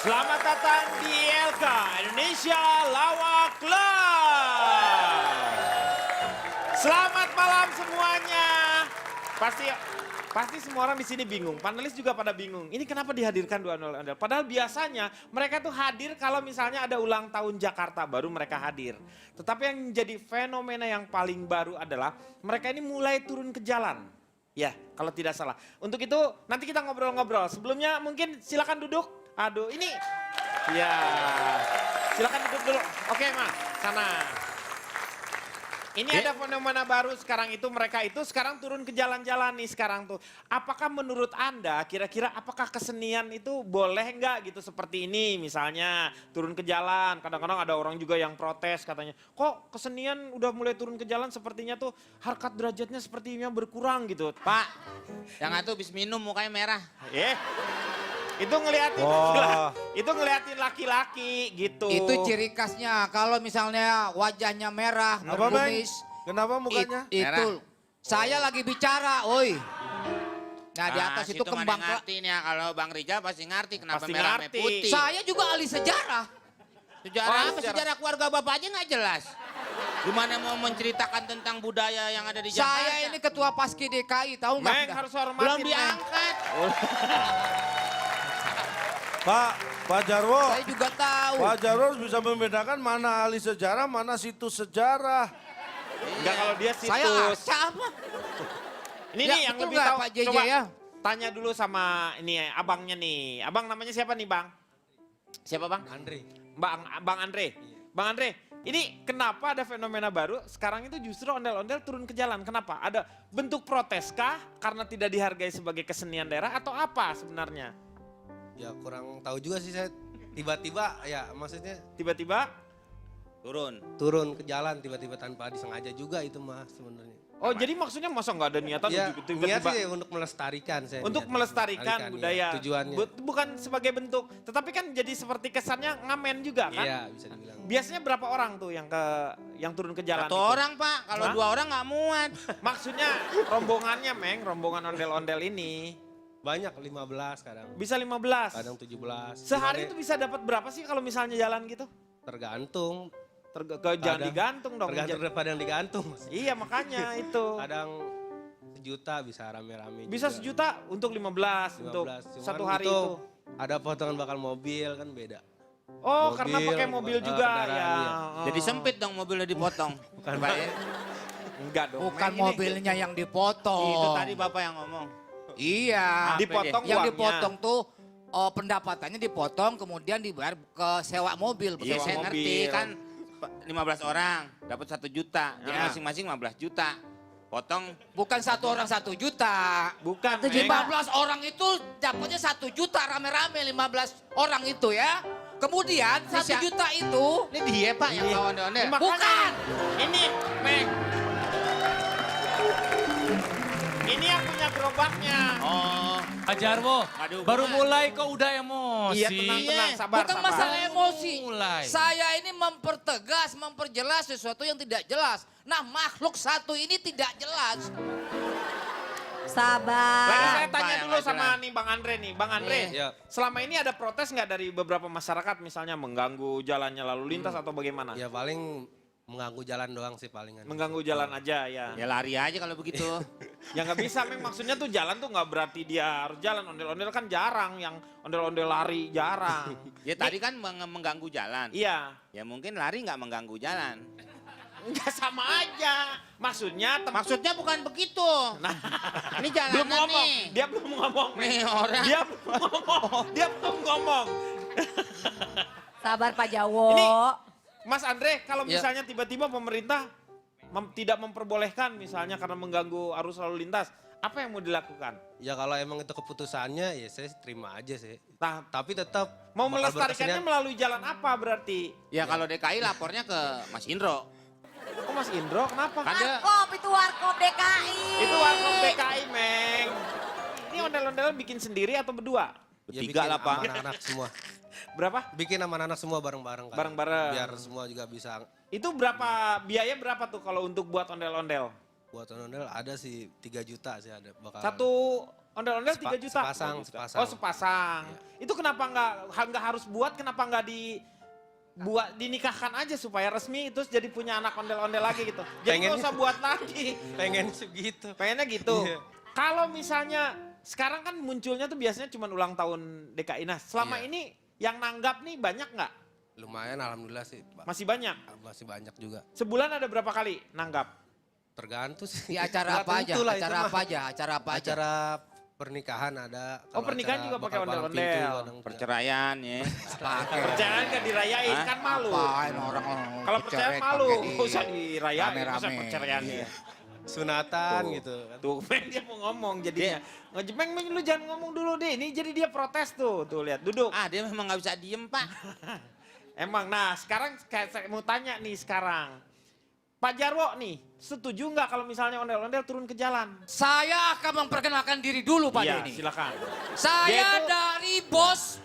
Selamat datang di LK Indonesia Lawak Club. Selamat malam semuanya. Pasti semua orang di sini bingung. Panelis juga pada bingung. Ini kenapa dihadirkan dua ondel-ondel? Padahal biasanya mereka tuh hadir kalau misalnya ada ulang tahun Jakarta baru mereka hadir. Tetapi yang menjadi fenomena yang paling baru adalah mereka ini mulai turun ke jalan. Ya, kalau tidak salah. Untuk itu nanti kita ngobrol-ngobrol. Sebelumnya mungkin silakan duduk. Aduh, ini. Ya. Silakan duduk dulu. Oke, Mas. Sana. Ini ada fenomena baru sekarang itu, mereka itu sekarang turun ke jalan-jalan nih sekarang tuh. Apakah menurut Anda kira-kira apakah kesenian itu boleh nggak gitu seperti ini misalnya turun ke jalan. Kadang-kadang ada orang juga yang protes katanya, kok kesenian udah mulai turun ke jalan sepertinya tuh harkat derajatnya sepertinya berkurang gitu. Pak, yang itu habis minum mukanya merah. Itu ngeliatin laki-laki gitu. Itu ciri khasnya kalau misalnya wajahnya merah, Apa, Bang? kumis. Kenapa mukanya? Itu, Merah. saya lagi bicara, oi. Nah di atas itu kembang. ngerti nih ya, kalau Bang Rijal pasti ngerti kenapa Pasti merah ngerti. putih. Saya juga ahli sejarah. Sejarah Oh, apa? Sejarah keluarga Bapak aja nggak jelas. Gimana mau menceritakan tentang budaya yang ada di Jakarta? Saya ini ketua Paski DKI, tahu nggak? Meng harus hormatin. belum Meng. diangkat. Pak Jarwo, Saya juga tahu. Pak Jarwo harus bisa membedakan mana ahli sejarah, mana situs sejarah. Enggak kalau dia Saya situs. apa? Ini Ya, nih yang betul lebih nggak, tahu. Pak JJ Coba ya? tanya dulu sama ini abangnya nih. Abang namanya siapa nih, Bang? Siapa, Bang? Andre. Bang Andre. Bang Andre, ini kenapa ada fenomena baru sekarang itu justru ondel-ondel turun ke jalan? Kenapa? Ada bentuk protes kah karena tidak dihargai sebagai kesenian daerah atau apa sebenarnya? Ya kurang tahu juga sih saya. Tiba-tiba ya maksudnya Tiba-tiba turun ke jalan tiba-tiba tanpa disengaja juga itu mah sebenarnya. oh jadi maksudnya masa nggak ada niatan Ya tiba-tiba niat sih untuk melestarikan saya. untuk niat. melestarikan Melestarikan, budaya. ya, tujuannya. Bukan sebagai bentuk, tetapi kan jadi seperti kesannya ngamen juga kan? Iya bisa dibilang. Biasanya berapa orang tuh yang turun ke jalan? Satu itu? orang Pak, kalau Hah? 2 orang nggak muat. Maksudnya rombongannya, Meng, rombongan ondel-ondel ini Banyak 15 kadang. bisa 15. Kadang 17. Sehari Gimana? itu bisa dapat berapa sih kalau misalnya jalan gitu? Tergantung. Jangan Kadang- digantung dong. Tergantung daripada yang digantung. Iya makanya itu. Kadang sejuta bisa rame-rame. Bisa juga. sejuta untuk 15, untuk 15. Cuman satu hari itu. Ada potongan bakal mobil kan beda. Oh mobil, karena pakai mobil juga kendaraan, ya. iya. Oh. Jadi sempit dong mobilnya dipotong. Bukan Pak ya? Enggak dong. Bukan Meng, ini mobilnya yang dipotong. Itu tadi Bapak yang ngomong. Iya. dipotong Yang uangnya. dipotong tuh pendapatannya dipotong kemudian dibayar ke sewa mobil. Iya Sewa saya mobil. ngerti kan 15 orang dapat 1 juta. Jadi Ya. masing-masing 15 juta. Potong Bukan satu orang 1 juta. Bukan. 15 Meng. orang itu dapatnya 1 juta rame-rame 15 orang itu ya. Kemudian 1 Bisa. juta itu ini dia Pak yang Iya. bawa ondel-ondel. Makanya, bukan. Ini, Meng. Ini yang punya gerobaknya. Oh, Pak Jarwo, Nggak ada hubungan. baru mulai kok udah emosi. Iya tenang, sabar, Bukan sabar. masalah emosi. Mulai. Saya ini mempertegas, memperjelas sesuatu yang tidak jelas. Nah makhluk satu ini tidak jelas. Sabar. Lagi saya Apa tanya yang dulu nggak sama jelas? nih Bang Andre nih. Bang Andre, Iya. selama ini ada protes nggak dari beberapa masyarakat misalnya mengganggu jalannya lalu lintas atau bagaimana? Ya paling mengganggu jalan doang sih palingan. Mengganggu jalan aja ya. ya lari aja kalau begitu. Ya nggak bisa, Meng. Maksudnya tuh jalan tuh nggak berarti dia harus jalan. Ondel-ondel kan jarang, yang ondel-ondel lari jarang. Ya tadi kan mengganggu jalan. Iya, Ya mungkin lari nggak mengganggu jalan. nggak sama aja. Maksudnya Maksudnya bukan begitu. Nah, Ini belum jalanan ngomong. nih. Dia belum ngomong. Meng. Nih orang. Dia belum ngomong. Dia belum ngomong. Sabar Pak Jawo. Ini Mas Andre, kalau Ya. misalnya tiba-tiba pemerintah tidak memperbolehkan misalnya karena mengganggu arus lalu lintas, apa yang mau dilakukan? Ya kalau emang itu keputusannya ya saya terima aja sih. Nah, Tapi tetap mau bakal melestarikannya berkesenian. melalui jalan apa berarti? Ya kalau DKI lapornya ke Mas Indro. Oh Mas Indro, kenapa? Ada. Warkop itu warkop DKI. Itu warkop DKI, Meng. Ini ondel-ondel bikin sendiri atau berdua? Ya Bertiga bikin lah, Pak. sama anak-anak semua. Berapa? Bikin sama anak semua bareng-bareng kan. Bareng-bareng. Biar semua juga bisa Itu berapa, biaya berapa tuh kalau untuk buat ondel-ondel? buat ondel ada sih 3 juta sih ada bakal. Satu Ondel-ondel 3 juta. sepasang, Oh, sepasang. Oh, sepasang. Itu kenapa nggak harus buat, kenapa nggak dinikahkan aja supaya resmi terus jadi punya anak ondel-ondel lagi gitu. Jadi nggak usah buat lagi. Pengen segitu. Pengennya gitu. Iya. Kalau misalnya sekarang kan munculnya tuh biasanya cuma ulang tahun DKI. Nah, selama Iya. ini yang nanggap nih banyak nggak? Lumayan alhamdulillah sih, Pak. Masih banyak. Masih banyak juga. Sebulan ada berapa kali nanggap? Tergantung sih. Di acara Nggak apa aja? tentu lah itu Acara mah. apa aja? Acara apa aja? Acara pernikahan ada. Oh, Kalau pernikahan acara juga pakai bakal palang ondel-ondel. pintu, kadang Perceraian ya. Pakai. Percayaan kan dirayain, kan malu. Apain orang Kalau percayaan bercerai malu, pakai di nggak usah dirayain, nggak usah rame-rame. perceraian Iya. dia. sunatan Tuh. gitu. Tuh, Meng dia mau ngomong jadinya. Ngejemeng, Meng lu jangan ngomong dulu deh. Ini jadi dia protes tuh. Tuh lihat, duduk. Ah, dia memang nggak bisa diem, Pak. Emang, nah sekarang saya mau tanya nih sekarang. Pak Jarwo nih, setuju nggak kalau misalnya ondel-ondel turun ke jalan? Saya akan memperkenalkan diri dulu Pak Iya, Denny. silakan. Saya Dia itu- dari bos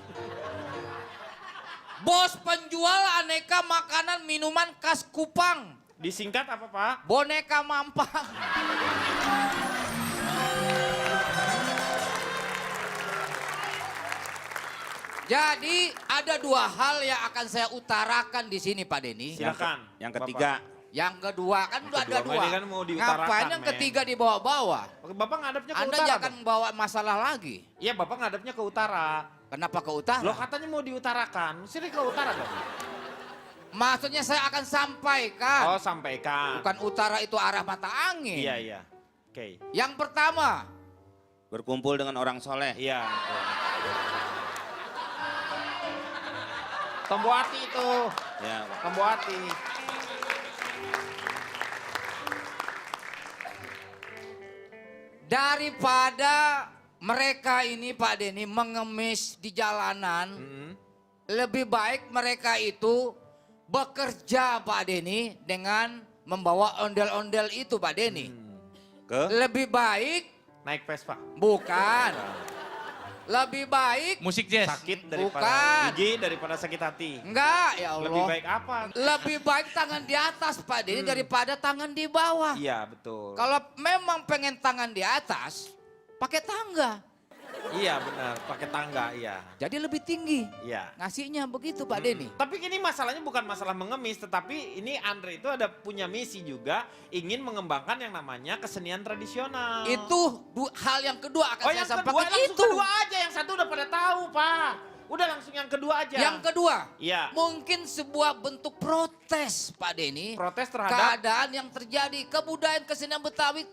penjual aneka makanan minuman khas Kupang. Disingkat apa Pak? Boneka Mampang. Jadi ada dua hal yang akan saya utarakan di sini Pak Denny. Silakan. Yang Bapak. ketiga, Yang kedua kan udah ada kedua, dua. ini kan mau diutarakan, Ngapain yang men. ketiga dibawa-bawa? Oke, Bapak ngadepnya ke Anda utara. jangan dong. membawa masalah lagi. Iya, Bapak ngadepnya ke utara. Kenapa ke utara? Loh katanya mau diutarakan, sini ke utara dong. Maksudnya saya akan sampaikan. Oh, sampaikan. Bukan utara itu arah mata angin. Iya, iya. Oke. Yang pertama, berkumpul dengan orang soleh. Iya. Tombo hati itu. Ya, Pak. Tombo hati. daripada mereka ini Pak Denny mengemis di jalanan, lebih baik mereka itu bekerja Pak Denny dengan membawa ondel-ondel itu Pak Denny. Ke? Lebih baik, Naik Vespa. bukan. Lebih baik, Musik jazz. Sakit daripada Bukan. gigi daripada sakit hati. enggak ya Allah. Lebih baik apa? Lebih baik tangan di atas Pak Denny daripada tangan di bawah. Iya, betul. Kalau memang pengen tangan di atas, pakai tangga. Iya, benar. Pakai tangga, iya. Jadi lebih tinggi. Iya. Ngasihnya begitu Pak Denny. Tapi ini masalahnya bukan masalah mengemis, tetapi ini Andre itu ada punya misi juga ingin mengembangkan yang namanya kesenian tradisional. Itu hal yang kedua akan Oh, saya yang kedua, sampaikan langsung itu. kedua aja. Yang satu udah pada tahu, Pak. Udah langsung yang kedua aja. Yang kedua, Iya. mungkin sebuah bentuk protes Pak Denny. Protes terhadap Keadaan yang terjadi, kebudayaan kesenian Betawi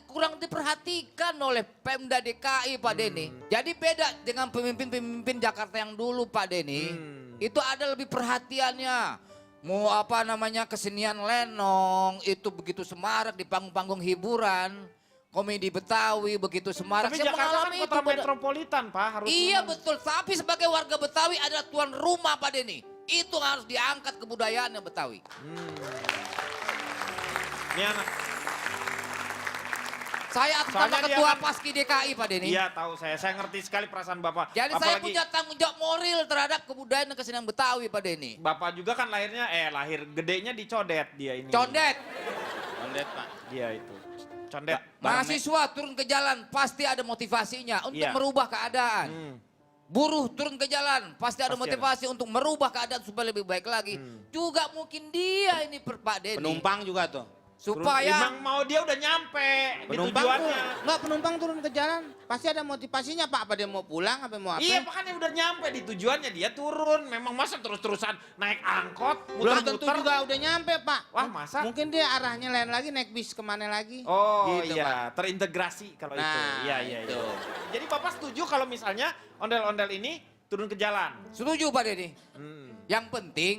kurang diperhatikan oleh Pemda DKI Pak Denny. Jadi beda dengan pemimpin-pemimpin Jakarta yang dulu Pak Denny. Itu ada lebih perhatiannya. Mau apa namanya kesenian lenong, itu begitu semarak di panggung-panggung hiburan. Komedi Betawi begitu semarak. Tapi Saya Jakarta kan mengalami kota itu, Pak. metropolitan, Pak. Harus Iya betul, tapi sebagai warga Betawi adalah tuan rumah Pak Denny. Itu harus diangkat kebudayaan yang Betawi. Ini anak. Saya atas Soalnya nama dia ketua kan- Paski DKI Pak Denny. Iya, tahu saya ngerti sekali perasaan Bapak. Jadi saya Apalagi punya tanggung jawab moral terhadap kebudayaan dan kesenian Betawi Pak Denny. Bapak juga kan lahir gedenya di Codet dia ini. Condet, Kondet, Pak. Dia itu. Condet. mahasiswa turun ke jalan pasti ada motivasinya untuk Iya. merubah keadaan. Buruh turun ke jalan pasti ada Pasti motivasi untuk merubah keadaan supaya lebih baik lagi. Juga mungkin dia ini Pak Denny. Penumpang juga tuh. Supaya Emang mau dia udah nyampe di Penumpang tuh, tujuannya. enggak penumpang turun ke jalan. Pasti ada motivasinya, Pak. Apa dia mau pulang, apa mau apa? Iya, makanya udah nyampe di tujuannya dia turun. Memang masa terus-terusan naik angkot, Belum tentu muter-muter. juga udah nyampe, Pak. Wah, masa? Mungkin dia arahnya lain lagi, naik bis kemana lagi. Oh Gitu, iya, terintegrasi kalau itu. Nah, Iya, iya, itu. iya. Jadi Bapak setuju kalau misalnya ondel-ondel ini turun ke jalan? setuju Pak Denny. Yang penting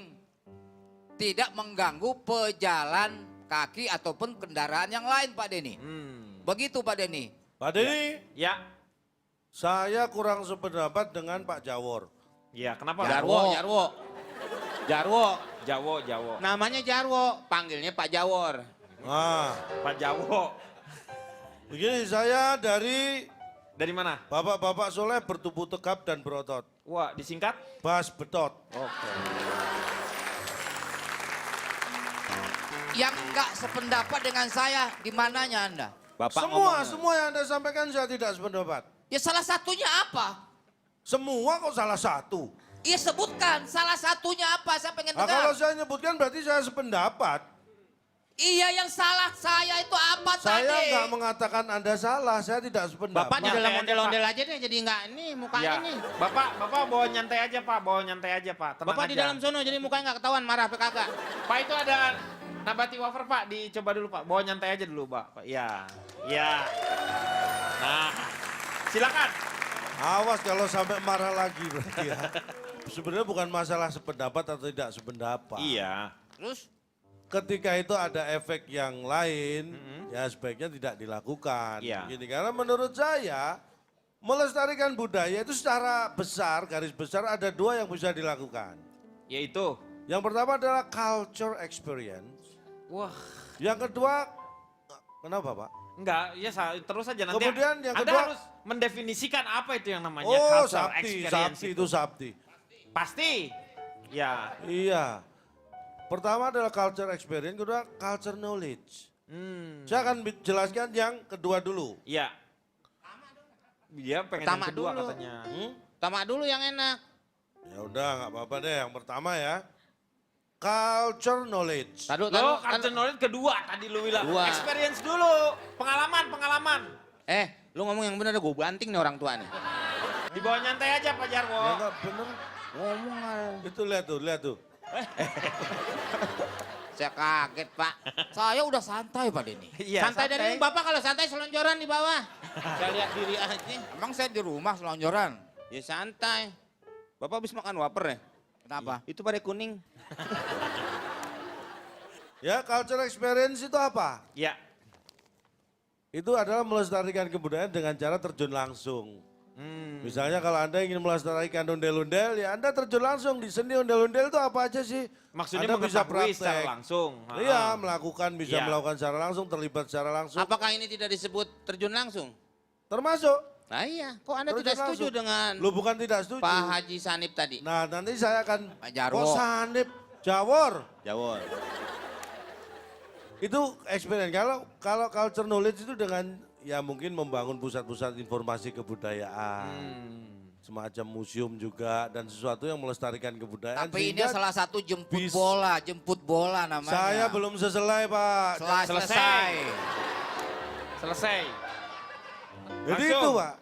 tidak mengganggu pejalan kaki ataupun kendaraan yang lain Pak Denny. Begitu Pak Denny. Pak Denny, Ya. saya kurang sependapat dengan Pak Jawor. Iya, kenapa? Jarwo. Jarwo. Jawo. Namanya Jarwo, panggilnya Pak Jawor. Nah, Pak Jawo. begini saya dari Dari mana? bapak-bapak soleh bertubuh tegap dan berotot. Wah, disingkat? Bas betot. Oke. Yang enggak sependapat dengan saya di mananya Anda? Bapak Semua yang Anda sampaikan saya tidak sependapat. Ya salah satunya apa? Semua kok salah satu. Iya sebutkan, salah satunya apa? Saya pengen Nah, dengar. kalau saya nyebutkan berarti saya sependapat. Iya yang salah saya itu apa Saya tadi? nggak mengatakan Anda salah, saya tidak sependapat. Bapak di dalam Nyantai aja, ondel-ondel aja deh, jadi nggak ini mukanya Ya, nih. Bapak bawa nyantai aja Pak, bawa nyantai aja Pak. Tenang Bapak aja. di dalam sono jadi mukanya nggak ketahuan marah apa kagak. Pak itu ada nabati wafer Pak, dicoba dulu Pak. Bawa nyantai aja dulu Pak. Ya, ya. Nah, silakan. Awas kalau sampai marah lagi berarti ya. Sebenarnya bukan masalah sependapat atau tidak sependapat. Iya. Terus? Ketika itu ada efek yang lain, ya sebaiknya tidak dilakukan. Iya. Gini, karena menurut saya melestarikan budaya itu secara besar, garis besar ada dua yang bisa dilakukan. Yaitu. Yang pertama adalah culture experience. Wah. Yang kedua, kenapa Pak? Enggak, ya terus aja nanti. Kemudian yang Anda kedua- harus mendefinisikan apa itu yang namanya Oh, cultural sabti, experience sabti itu sabti. Pasti. Ya. Iya. Pertama adalah culture experience, kedua culture knowledge. Saya akan jelaskan yang kedua dulu. Iya. Dia pengen Pertama yang kedua dulu. katanya. Tamak dulu yang enak. Ya udah nggak apa-apa deh, yang pertama ya. Culture knowledge. Tadu, Lo culture knowledge kedua tadi lu bilang. Dua. Experience dulu. Pengalaman. Lu ngomong yang bener, gue banting nih orang tua nih. Di bawah nyantai aja Pak Jarwo. Ya nggak bener. Ngomong Itu lihat tuh. Saya kaget Pak. Saya udah santai Pak Denny. Iya, santai dari Bapak kalau santai selonjoran di bawah. Saya lihat diri aja. Emang saya di rumah selonjoran. Ya santai. Bapak habis makan wafer ya? Kenapa? Itu pada kuning. Ya culture experience itu apa? Ya. Itu adalah melestarikan kebudayaan dengan cara terjun langsung. Misalnya kalau Anda ingin melestarikan ondel-ondel, ya Anda terjun langsung di seni ondel-ondel itu apa aja sih? Maksudnya Anda bisa mengetahui secara praktek. langsung. Iya, bisa Iya. melakukan secara langsung, terlibat secara langsung. Apakah ini tidak disebut terjun langsung? Termasuk. Nah iya, kok Anda terjun tidak setuju langsung. dengan Lu bukan tidak setuju. Pak Haji Sanip tadi? Nah nanti saya akan. Pak Jarwo. Kok Sanip, Jawor. Jawor. Itu experience. Kalau culture knowledge itu dengan ya mungkin membangun pusat-pusat informasi kebudayaan. Semacam museum juga dan sesuatu yang melestarikan kebudayaan. Tapi ini sehingga salah satu jemput bis- jemput bola namanya. Saya belum selesai Pak. Selesai. Selesai. Jadi Langsung. itu Pak.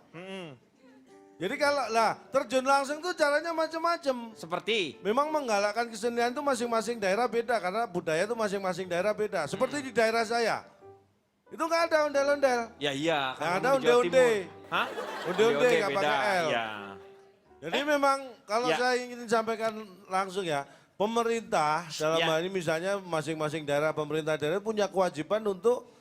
Jadi kalau terjun langsung tuh caranya macam-macam. Seperti. Memang menggalakkan kesenian itu masing-masing daerah beda karena budaya itu masing-masing daerah beda. Seperti di daerah saya. Itu nggak ada ondel-ondel. Ya iya. Yang kan ada kamu di Jawa onde-onde. Timur. Hah? Onde-onde nggak beda. pakai L. Iya. Jadi memang kalau Ya. saya ingin sampaikan langsung ya, pemerintah dalam Ya. hal ini misalnya masing-masing daerah, pemerintah daerah punya kewajiban untuk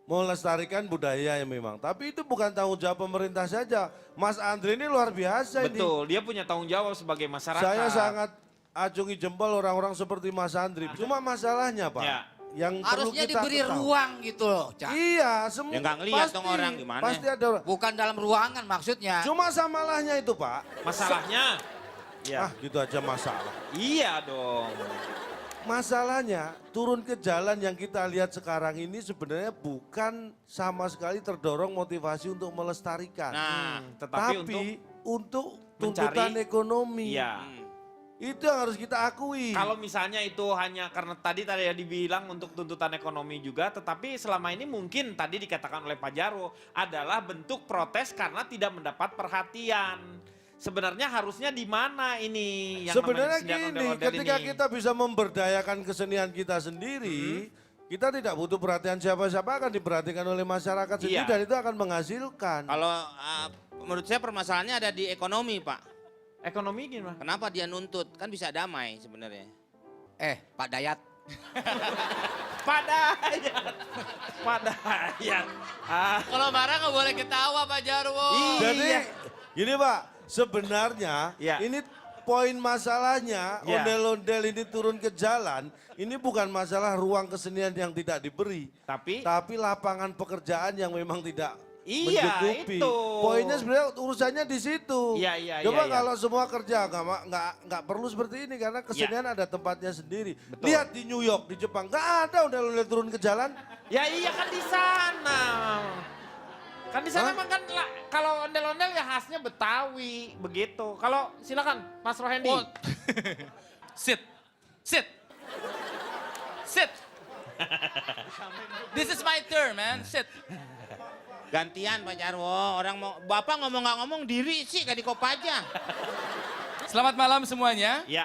melestarikan budaya yang memang. Tapi itu bukan tanggung jawab pemerintah saja. Mas Andre ini luar biasa ini. Betul, dia punya tanggung jawab sebagai masyarakat. Saya sangat acungi jempol orang-orang seperti Mas Andri. Cuma masalahnya Pak, Ya. yang perlu Harusnya kita diberi ketahui. ruang gitu loh, Cak. Iya, semua Ya nggak ngeliat dong orang gimana. Pasti ada orang. Bukan dalam ruangan maksudnya. Cuma samalahnya itu Pak. Masalahnya. Ya. Ah, gitu aja masalah. Iya dong. Masalahnya turun ke jalan yang kita lihat sekarang ini sebenarnya bukan sama sekali terdorong motivasi untuk melestarikan. Nah, Tetapi untuk mencari- tuntutan ekonomi. Iya. Itu yang harus kita akui. Kalau misalnya itu hanya karena tadi ya dibilang untuk tuntutan ekonomi juga, tetapi selama ini mungkin tadi dikatakan oleh Pak Jarwo adalah bentuk protes karena tidak mendapat perhatian. Sebenarnya harusnya di mana ini yang Sebenarnya namanya kesenian gini, ondel-ondel ketika ini? kita bisa memberdayakan kesenian kita sendiri, kita tidak butuh perhatian siapa-siapa, akan diperhatikan oleh masyarakat sendiri Iya. dan itu akan menghasilkan. kalau menurut saya permasalahannya ada di ekonomi Pak. Ekonomi gimana? Kenapa dia nuntut? Kan bisa damai sebenarnya. Pak Dayat. Pak Dayat. Ah, Kalau marah nggak boleh ketawa Pak Jarwo. Jadi iya. gini Pak, sebenarnya Iya. ini poin masalahnya Iya. ondel-ondel ini turun ke jalan, ini bukan masalah ruang kesenian yang tidak diberi. tapi Tapi lapangan pekerjaan yang memang tidak Iya, mencukupi. itu. Poinnya sebenarnya urusannya di situ. Iya, iya, Coba iya. kalau semua kerja nggak perlu seperti ini karena kesenian ada tempatnya sendiri. Betul. Lihat di New York, di Jepang nggak ada ondel-ondel turun ke jalan. Ya iya kan di sana. Kan di sana Hah? emang kan kalau ondel-ondel ya khasnya Betawi, begitu. Kalau silakan Mas Rohendi. Oh. Sit. Sit. Sit. This is my turn, man. Sit. Gantian Pak Jarwo, orang mau Bapak ngomong nggak ngomong diri sih kayak di Kopaja. Selamat malam semuanya. Ya.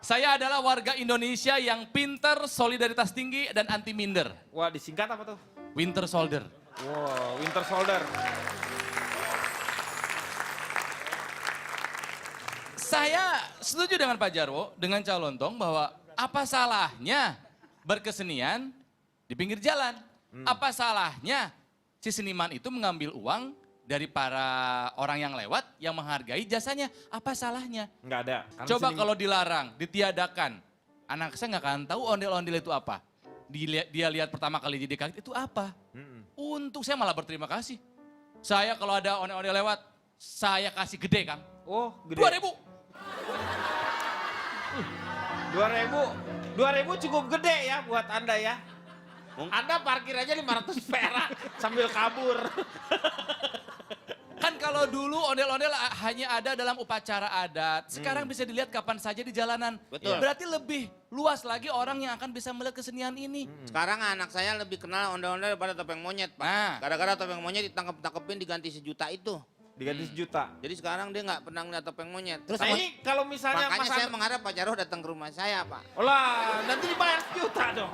Saya adalah warga Indonesia yang pinter, solidaritas tinggi, dan anti minder. Wah, disingkat apa tuh? Winter Soldier. Wow, Winter Soldier. Saya setuju dengan Pak Jarwo, dengan Calontong bahwa apa salahnya berkesenian di pinggir jalan? Apa salahnya si seniman itu mengambil uang dari para orang yang lewat yang menghargai jasanya? Apa salahnya? Nggak ada. Karena Coba seni- kalau dilarang, ditiadakan, anak saya nggak akan tahu ondel-ondel itu apa. Dia lihat pertama kali jadi kaget itu apa? Untuk saya malah berterima kasih. Saya kalau ada ondel-ondel lewat, saya kasih gede Kang. Oh, gede. 2.000. 2000 cukup gede ya buat Anda ya. Anda parkir aja 500 perak sambil kabur. Kan kalau dulu ondel-ondel hanya ada dalam upacara adat. Sekarang bisa dilihat kapan saja di jalanan. Betul. Berarti lebih luas lagi orang yang akan bisa melihat kesenian ini. Sekarang anak saya lebih kenal ondel-ondel daripada topeng monyet Pak. Nah. Gara-gara topeng monyet ditangkep-tangkepin diganti 1 juta itu. Diganti 1 juta. Jadi sekarang dia nggak pernah ngeliat topeng monyet. Terus Nah ini kalau misalnya makanya Mas saya Andre- mengharap Pak Jarwo datang ke rumah saya Pak. Olah, nanti dibayar 1 juta dong.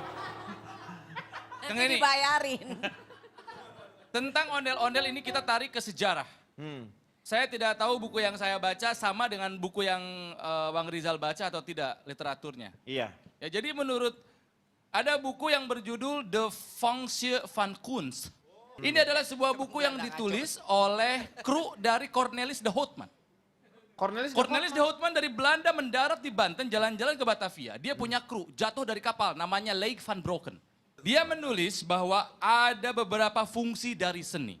Kang Nanti Eni, dibayarin. tentang ondel-ondel ini kita tarik ke sejarah. Saya tidak tahu buku yang saya baca sama dengan buku yang Bang Rizal baca atau tidak literaturnya. Iya. Ya, jadi menurut ada buku yang berjudul The Function van Kunst. Ini adalah sebuah buku yang ditulis oleh kru dari Cornelis de Houtman. Cornelis de Houtman dari Belanda mendarat di Banten, jalan-jalan ke Batavia. Dia punya kru, jatuh dari kapal, namanya Leigh van Broken. Dia menulis bahwa ada beberapa fungsi dari seni.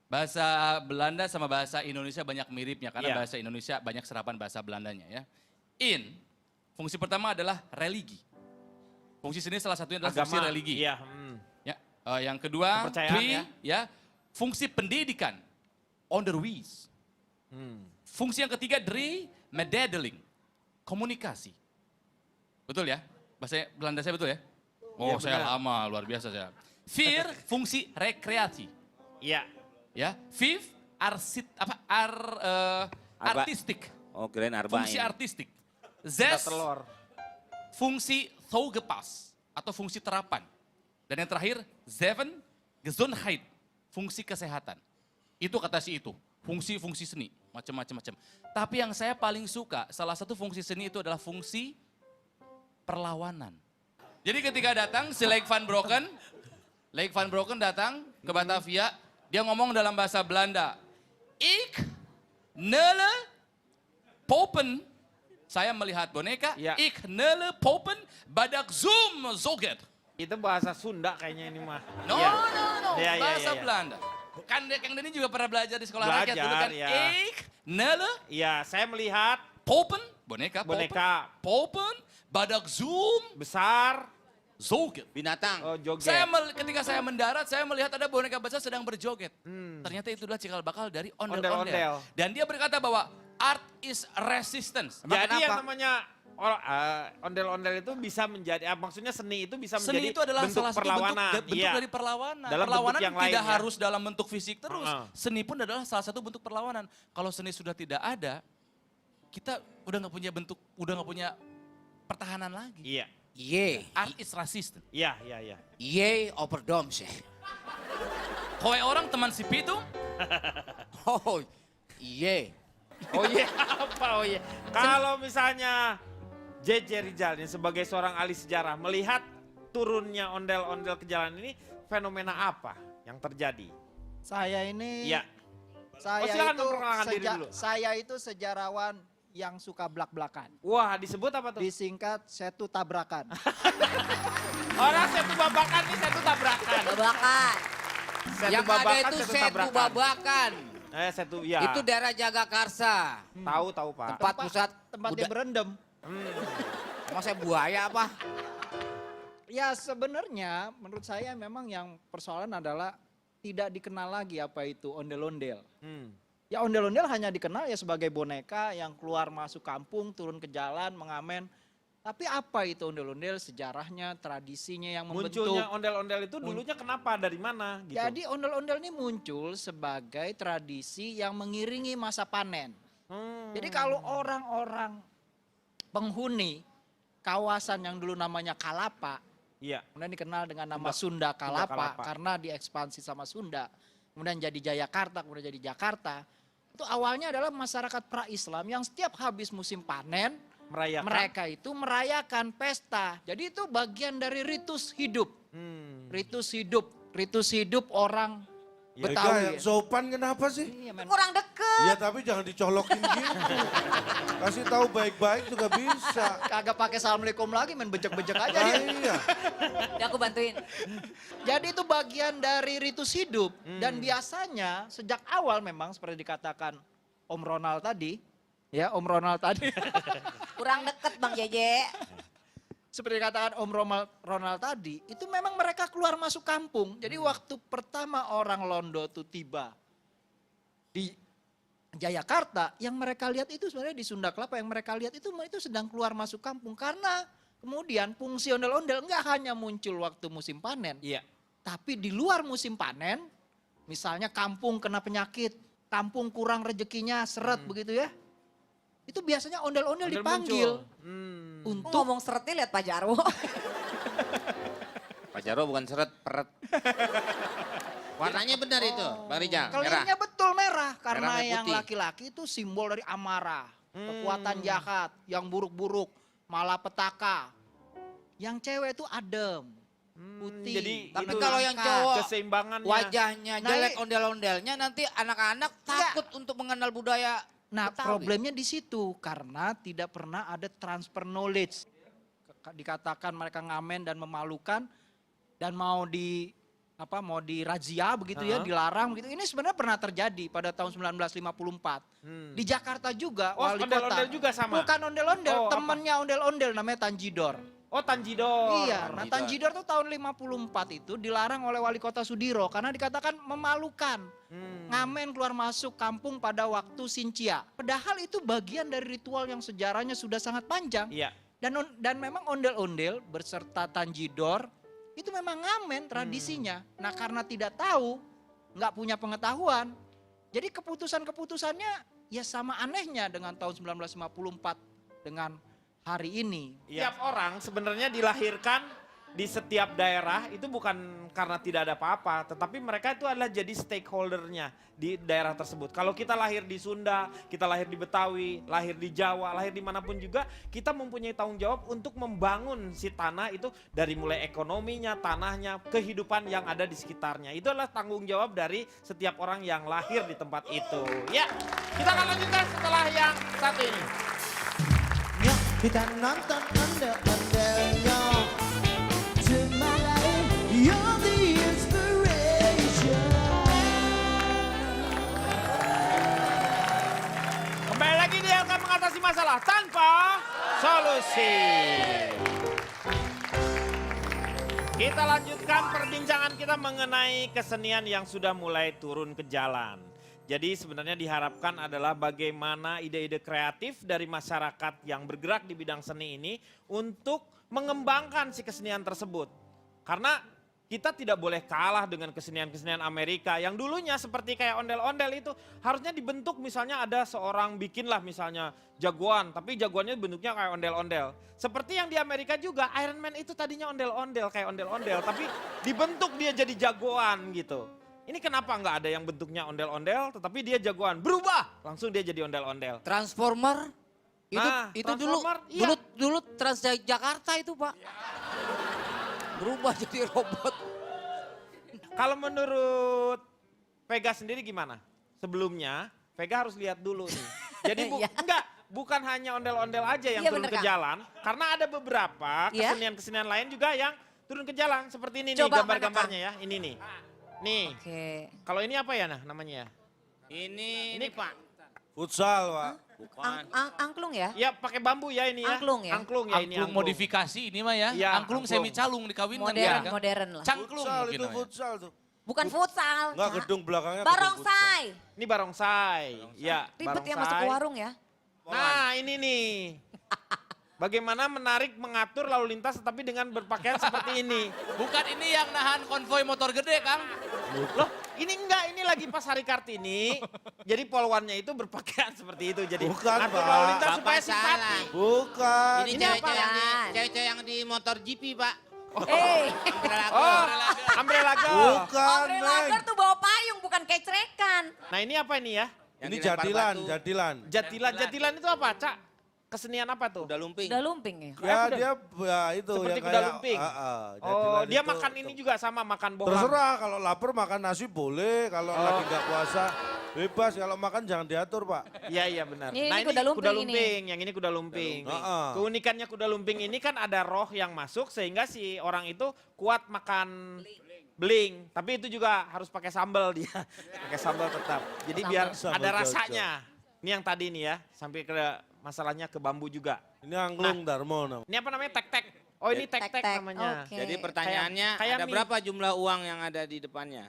Bahasa Belanda sama bahasa Indonesia banyak miripnya, karena Iya. bahasa Indonesia banyak serapan bahasa Belandanya ya. Fungsi pertama adalah religi. Fungsi seni salah satunya adalah fungsi religi. Iya. Ya, yang kedua, Kepercayaan ya, fungsi pendidikan, onderwijs. Fungsi yang ketiga, mededeling, komunikasi. Betul ya? Bahasa Belanda saya betul ya? Oh, Iya, saya benar. lama, luar biasa saya. Fungsi rekreasi. Iya. Ya, artistik. Oh kirain Fungsi artistik. Zes, Telur. fungsi toegepas atau fungsi terapan. Dan yang terakhir, gezondheid, fungsi kesehatan. Itu kata si itu, fungsi-fungsi seni, macam-macam. Tapi yang saya paling suka, salah satu fungsi seni itu adalah fungsi perlawanan. Jadi ketika datang si Leigh van Broken datang ke Batavia, dia ngomong dalam bahasa Belanda, Ik nele popen. Saya melihat boneka, Ya. Ik nele popen badak zoom zoget. Itu bahasa Sunda kayaknya ini mah. No, Iya. no, Iya, iya, bahasa iya, iya. Belanda. Kan Kang Denny juga pernah belajar di sekolah Belajar, rakyat dulu kan. ya. Ik nele Iya, saya melihat popen, boneka, boneka popen, badak zoom besar. zoget. binatang. Oh, joget. Ketika saya mendarat, saya melihat ada boneka besar sedang berjoget. Ternyata itu adalah cikal bakal dari ondel-ondel. Ondel-ondel. Dan dia berkata bahwa art is resistance. Jadi yang kenapa? namanya ondel-ondel itu bisa menjadi, maksudnya seni itu bisa Seni menjadi itu adalah bentuk salah satu perlawanan. bentuk Iya. dari perlawanan. Dalam bentuk Perlawanan yang tidak lain, ya. harus dalam bentuk fisik terus. Seni pun adalah salah satu bentuk perlawanan. Kalau seni sudah tidak ada, kita udah nggak punya bentuk, udah nggak punya pertahanan lagi. Iya. Art is resistant. Iya, iya, iya. Ye opperdomse. Kowe orang teman si Pitung, Oh, ye. Oh iya, apa oh iya. Kalau misalnya JJ Rizal ini sebagai seorang ahli sejarah melihat turunnya ondel-ondel ke jalan ini, fenomena apa yang terjadi? Saya ini, Iya. saya silakan itu memperkenalkan diri dulu. saya itu sejarawan yang suka blak-blakan. Wah, disebut apa tuh? Disingkat setu tabrakan. Orang satu babakan nih, satu tabrakan. Babakan. Yang ada itu Setu Babakan. Setu, ya. Itu daerah Jagakarsa. Tahu Pak. Tempat pusat Tempat dia berendam. Masa buaya apa? Ya sebenarnya menurut saya memang yang persoalan adalah tidak dikenal lagi apa itu ondel-ondel. Ya ondel-ondel hanya dikenal ya sebagai boneka yang keluar masuk kampung, turun ke jalan, mengamen. Tapi apa itu ondel-ondel, sejarahnya, tradisinya yang membentuk. Munculnya ondel-ondel itu dulunya kenapa, dari mana gitu? Jadi ondel-ondel ini muncul sebagai tradisi yang mengiringi masa panen. Jadi kalau orang-orang penghuni kawasan yang dulu namanya Kalapa, Iya. kemudian dikenal dengan nama Sunda Kalapa, Kalapa. karena diekspansi sama Sunda, kemudian jadi Jayakarta, kemudian jadi Jakarta. Itu awalnya adalah masyarakat pra-Islam yang setiap habis musim panen, Merayakan. mereka itu merayakan pesta. Jadi itu bagian dari ritus hidup. Ritus hidup orang Mega Betawi. yang sopan kenapa sih? Iya, men. Kurang deket. Ya tapi jangan dicolokin gitu. Kasih tahu baik-baik juga bisa. Kagak pakai assalamualaikum lagi, main bejek-bejek aja Nah, dia. iya. Ya aku bantuin. Jadi itu bagian dari ritus hidup. Dan biasanya sejak awal memang seperti dikatakan Om Ronald tadi. Ya Om Ronald tadi. Kurang deket Bang Jeje. Seperti dikatakan Om Ronald tadi. Itu memang mereka keluar masuk kampung. Jadi waktu pertama orang Londo itu tiba di Jayakarta. Yang mereka lihat itu sebenarnya di Sunda Kelapa. Yang mereka lihat itu sedang keluar masuk kampung. Karena kemudian fungsi ondel-ondel nggak hanya muncul waktu musim panen. Iya. Tapi di luar musim panen, misalnya kampung kena penyakit, kampung kurang rezekinya, seret begitu ya. Itu biasanya ondel-ondel Ondel dipanggil muncul. untuk Ngomong seretnya lihat Pak Jarwo. Pak Jarwo bukan seret, peret. Warnanya benar itu, Bang Rijal, merah. kelirnya betul merah karena Merah, yang putih. laki-laki itu simbol dari amarah, kekuatan jahat, yang buruk-buruk, malapetaka. Yang cewek itu adem, putih. Jadi Tapi itu kalau yang angkat. cowok keseimbangannya. wajahnya Nah, jelek ini- ondel-ondelnya nanti anak-anak takut untuk mengenal budaya Nah Betawi. problemnya di situ karena tidak pernah ada transfer knowledge. Dikatakan mereka ngamen dan memalukan dan mau dirazia begitu ya, dilarang begitu. Ini sebenarnya pernah terjadi pada tahun 1954. Di Jakarta juga Oh, wali ondel-ondel kota. juga sama? Bukan ondel-ondel, Oh, apa? temennya ondel-ondel namanya Tanjidor. Oh, Tanjidor. Iya, nah Tanjidor tuh tahun 54 itu dilarang oleh wali kota Sudiro karena dikatakan memalukan. Ngamen keluar masuk kampung pada waktu Sincia. Padahal itu bagian dari ritual yang sejarahnya sudah sangat panjang. Iya. Dan memang ondel-ondel berserta Tanjidor itu memang ngamen tradisinya. Nah karena tidak tahu, nggak punya pengetahuan. Jadi keputusannya ya sama anehnya dengan tahun 1954 dengan hari ini. Setiap orang sebenarnya dilahirkan di setiap daerah itu bukan karena tidak ada apa-apa, tetapi mereka itu adalah jadi stakeholdernya di daerah tersebut. Kalau kita lahir di Sunda, kita lahir di Betawi, lahir di Jawa, lahir dimanapun juga, kita mempunyai tanggung jawab untuk membangun si tanah itu dari mulai ekonominya, tanahnya, kehidupan yang ada di sekitarnya. Itu adalah tanggung jawab dari setiap orang yang lahir di tempat itu. Ya, kita akan lanjutkan setelah yang satu ini. Yuk kita nonton ondel-ondelnya. Tomorrow you're the inspiration. Kembali lagi dia akan mengatasi masalah tanpa solusi. Kita lanjutkan perbincangan kita mengenai kesenian yang sudah mulai turun ke jalan. Jadi sebenarnya diharapkan adalah bagaimana ide-ide kreatif dari masyarakat yang bergerak di bidang seni ini untuk mengembangkan si kesenian tersebut. Karena kita tidak boleh kalah dengan kesenian-kesenian Amerika yang dulunya seperti kayak ondel-ondel itu harusnya dibentuk, misalnya ada seorang bikinlah misalnya jagoan, tapi jagoannya bentuknya kayak ondel-ondel. Seperti yang di Amerika juga, Iron Man itu tadinya ondel-ondel kayak ondel-ondel, tapi dibentuk dia jadi jagoan gitu. Ini kenapa nggak ada yang bentuknya ondel-ondel tetapi dia jagoan, berubah langsung dia jadi ondel-ondel. Transformer itu Nah, itu dulu Transformer, iya. dulu Transjakarta itu Pak. Berubah jadi robot. Kalau menurut Vega sendiri gimana? Sebelumnya Vega harus lihat dulu nih. Jadi Iya. bukan hanya ondel-ondel aja yang Iya, turun bener, ke Kang. jalan, karena ada beberapa Iya. kesenian-kesenian lain juga yang turun ke jalan. Seperti ini nih Coba, gambar-gambarnya ya, ini nih. Nih, Oke. kalau ini apa ya namanya ya? Ini Pak. Futsal, Pak. Bukan. Angklung ya? Ya pakai bambu ya ini ya. Angklung ya? Angklung ya ini Angklung modifikasi ini mah ya. Iya, angklung angklung. semi calung dikawinkan. Modern, ya, kan? modern lah. Cangklung Futsal mungkin itu namanya. futsal tuh. Bukan futsal. Enggak, Cak. gedung belakangnya gedung Barongsai. Ini barongsai. Ya, Ribet ya masuk ke warung ya. Nah, ini nih. Bagaimana menarik mengatur lalu lintas tetapi dengan berpakaian seperti ini. Bukan ini yang nahan konvoi motor gede, Kang. Loh, ini enggak, ini lagi pas hari Kartini. Jadi polwannya itu berpakaian seperti itu. Jadi Bukan, atur Pak. lalu lintas Bapak supaya salah. simpati. Bukan. Ini Ini apa? cewek-cewek yang di motor GP, Pak. Oh, umbrella girl. Bukan, Umbrella Neng. girl tuh bawa payung bukan kecrekan. Nah, ini apa ini ya? Yang Ini dilempar jadilan, batu. jadilan. Jatilan itu apa, Cak? Kesenian apa tuh? Udah lumping. Udah lumping ya. Ya dia ya itu Seperti yang kuda kayak lumping. Oh, Oh, dia makan ini juga sama, makan bohlam. Terserah kalau lapar makan nasi boleh, kalau lagi nggak puasa bebas, kalau makan jangan diatur, Pak. Iya, iya benar. Ini Nah, kuda lumping ini. yang ini kuda lumping. Heeh. Keunikannya kuda lumping ini kan ada roh yang masuk sehingga si orang itu kuat makan beling. Tapi itu juga harus pakai sambal dia. Pakai sambal tetap. Jadi biar Sambal ada cocok. rasanya. Ini yang tadi nih ya, sampai ke masalahnya ke bambu juga. Ini angklung Darmo. Ini apa namanya? Tek-tek. Oh, ini tek-tek Tek-tek, namanya. oke. Jadi pertanyaannya Kayak ada mie. berapa jumlah uang yang ada di depannya?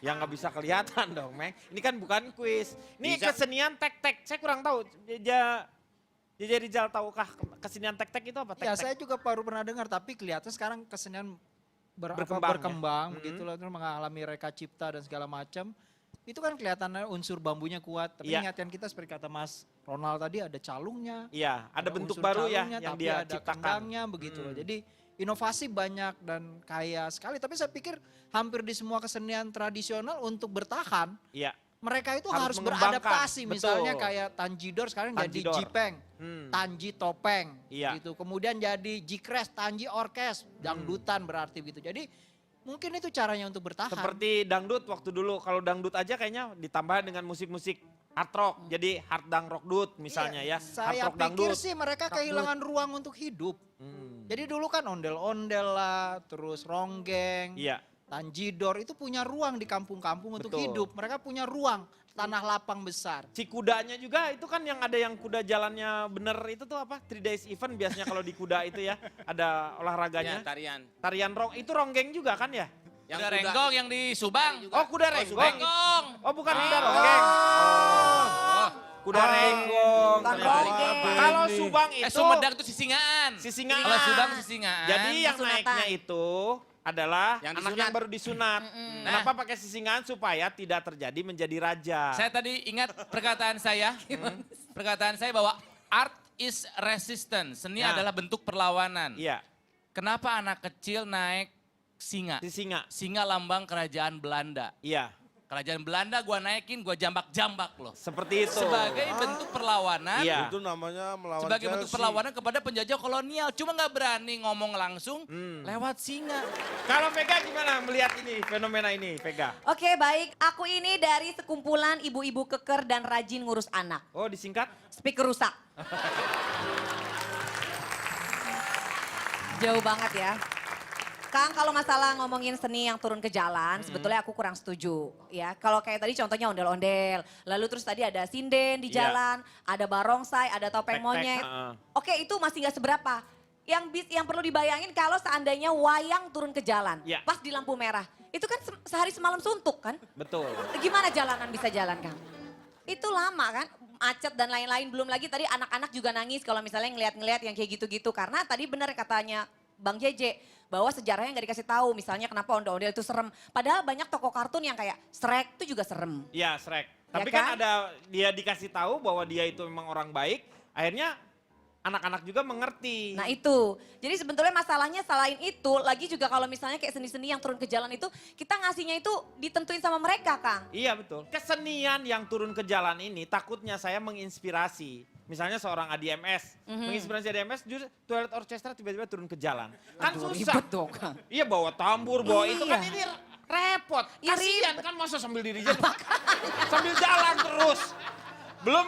Ya nggak bisa kelihatan dong, Meng. Ini kan bukan kuis. Ini Bisa. kesenian tek-tek. Saya kurang tahu. Jaja Rizal tahukah kesenian tek-tek itu apa? Ya Tek-tek. saya juga baru pernah dengar, tapi kelihatan sekarang kesenian Berkembang, berkembang ya? begitu loh, terus mengalami reka cipta dan segala macam. Itu kan kelihatannya unsur bambunya kuat, tapi Iya. ingatkan kita seperti kata Mas Ronald tadi ada calungnya. Iya, ada bentuk unsur baru ya calungnya, yang tapi dia ada ciptakan. kendangnya begitu loh. Jadi inovasi banyak dan kaya sekali, tapi saya pikir hampir di semua kesenian tradisional untuk bertahan Iya. mereka itu Harus harus mengembangkan, beradaptasi. Misalnya betul. kayak Tanjidor sekarang Tanjidor. jadi Jipeng, Tanji Topeng Iya. gitu. Kemudian jadi Jikres, Tanji Orkes, dangdutan berarti gitu. Jadi mungkin itu caranya untuk bertahan. Seperti dangdut waktu dulu. Kalau dangdut aja kayaknya ditambah dengan musik-musik hard rock. Jadi hard dang rock dut misalnya Iya, ya. Saya hard rock pikir dangdut. sih mereka kehilangan ruang untuk hidup. Jadi dulu kan ondel-ondel lah, terus ronggeng, Iya. Tanjidor itu punya ruang di kampung-kampung untuk Betul. hidup. Mereka punya ruang, tanah lapang besar. Si kudanya juga itu kan yang ada yang kuda jalannya bener itu tuh apa? 3 days event biasanya kalau di kuda itu ya. Ada olahraganya. Ya, tarian. Tarian itu ronggeng juga kan ya? Yang Kuda kuda- renggong yang di Subang. Oh kuda renggong. Renggong. Oh bukan kuda ronggeng. Oh. Kuda renggong. Bukan ternyata. ronggeng. Kalau Subang itu Sumedang itu Sisingaan. Sisingaan. Kalau Subang Sisingaan. Jadi yang Sunatan. naiknya itu adalah Yang anak disunat. yang baru disunat. Kenapa pakai sisingan? Supaya tidak terjadi menjadi raja. Saya tadi ingat perkataan saya. Perkataan saya bahwa art is resistance. Seni Nah. adalah bentuk perlawanan. Iya, Kenapa anak kecil naik singa? sisinga. Singa lambang kerajaan Belanda. Iya, Kerajaan Belanda gua naikin, gua jambak-jambak loh. seperti itu. Sebagai bentuk perlawanan. Iya. Itu namanya melawan Sebagai bentuk Chelsea. perlawanan kepada penjajah kolonial. Cuma nggak berani ngomong langsung lewat singa. Kalau Vega gimana melihat ini, fenomena ini, Vega? Oke baik, aku ini dari sekumpulan ibu-ibu keker dan rajin ngurus anak. Oh disingkat? Speaker rusak. Jauh banget ya. Kang, kalau masalah ngomongin seni yang turun ke jalan, sebetulnya aku kurang setuju. Ya, kalau kayak tadi contohnya ondel-ondel, lalu terus tadi ada sinden di Iya. jalan, ada barongsai, ada topeng Tek-tek, monyet. heeh. Oke, itu masih nggak seberapa. Yang perlu dibayangin kalau seandainya wayang turun ke jalan, Iya. pas di lampu merah, itu kan sehari semalam suntuk kan? Betul. Gimana jalanan bisa jalan, Kang? Itu lama kan, macet dan lain-lain. Belum lagi tadi anak-anak juga nangis kalau misalnya ngeliat-ngeliat yang kayak gitu-gitu. Karena tadi benar katanya Bang Jeje, bahwa sejarahnya nggak dikasih tahu. Misalnya kenapa ondel-ondel itu serem. Padahal banyak toko kartun yang kayak Shrek itu juga serem. Iya, Shrek. Ya Tapi kan kan? ada dia dikasih tahu bahwa dia itu memang orang baik, akhirnya anak-anak juga mengerti. Nah itu, jadi sebetulnya masalahnya selain itu, lagi juga kalau misalnya kayak seni-seni yang turun ke jalan itu, kita ngasihnya itu ditentuin sama mereka, Kang. Iya betul. Kesenian yang turun ke jalan ini takutnya saya menginspirasi. Misalnya seorang ADMS, menginspirasi ADMS, justru Twilight Orchestra tiba-tiba turun ke jalan. Kan Aduh, susah. ribet dong, Kang. Iya bawa tambur, bawa itu kan Iya. ini repot. Iya, Kasihan kan masa sambil diri jadi. Sambil jalan terus. Belum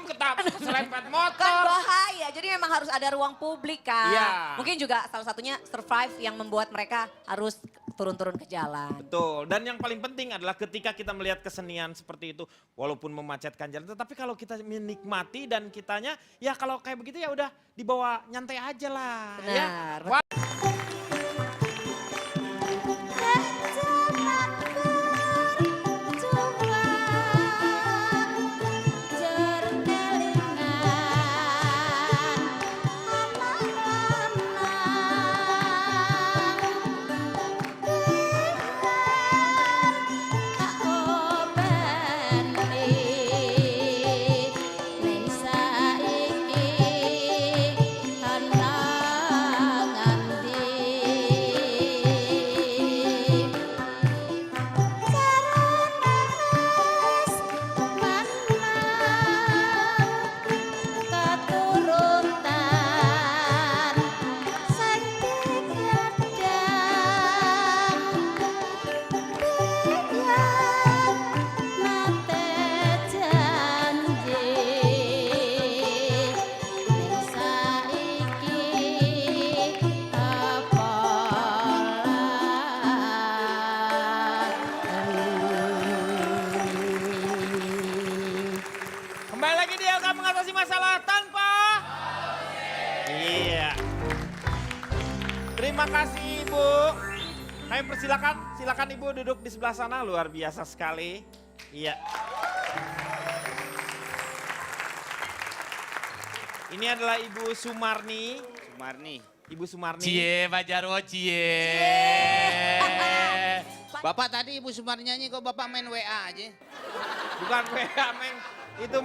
serempet Kan motor. bahaya, jadi memang harus ada ruang publik kan. Iya. Mungkin juga salah satunya survive yang membuat mereka harus turun-turun ke jalan. Betul, dan yang paling penting adalah ketika kita melihat kesenian seperti itu, walaupun memacetkan jalan, tetapi kalau kita menikmati dan kitanya, ya kalau kayak begitu ya udah dibawa nyantai aja lah. Benar. Ya. Wah, kembali lagi di LK mengatasi masalah tanpa. Iya. Terima kasih Ibu. Kami persilakan, silakan Ibu duduk di sebelah sana, luar biasa sekali. Iya. Ini adalah Ibu Sumarni. Sumarni. Ibu Sumarni. Cie, Pak Jarwo, cie. Bapak tadi Ibu Sumarni nyanyi kok Bapak main WA aja. Bukan WA, Meng. Itu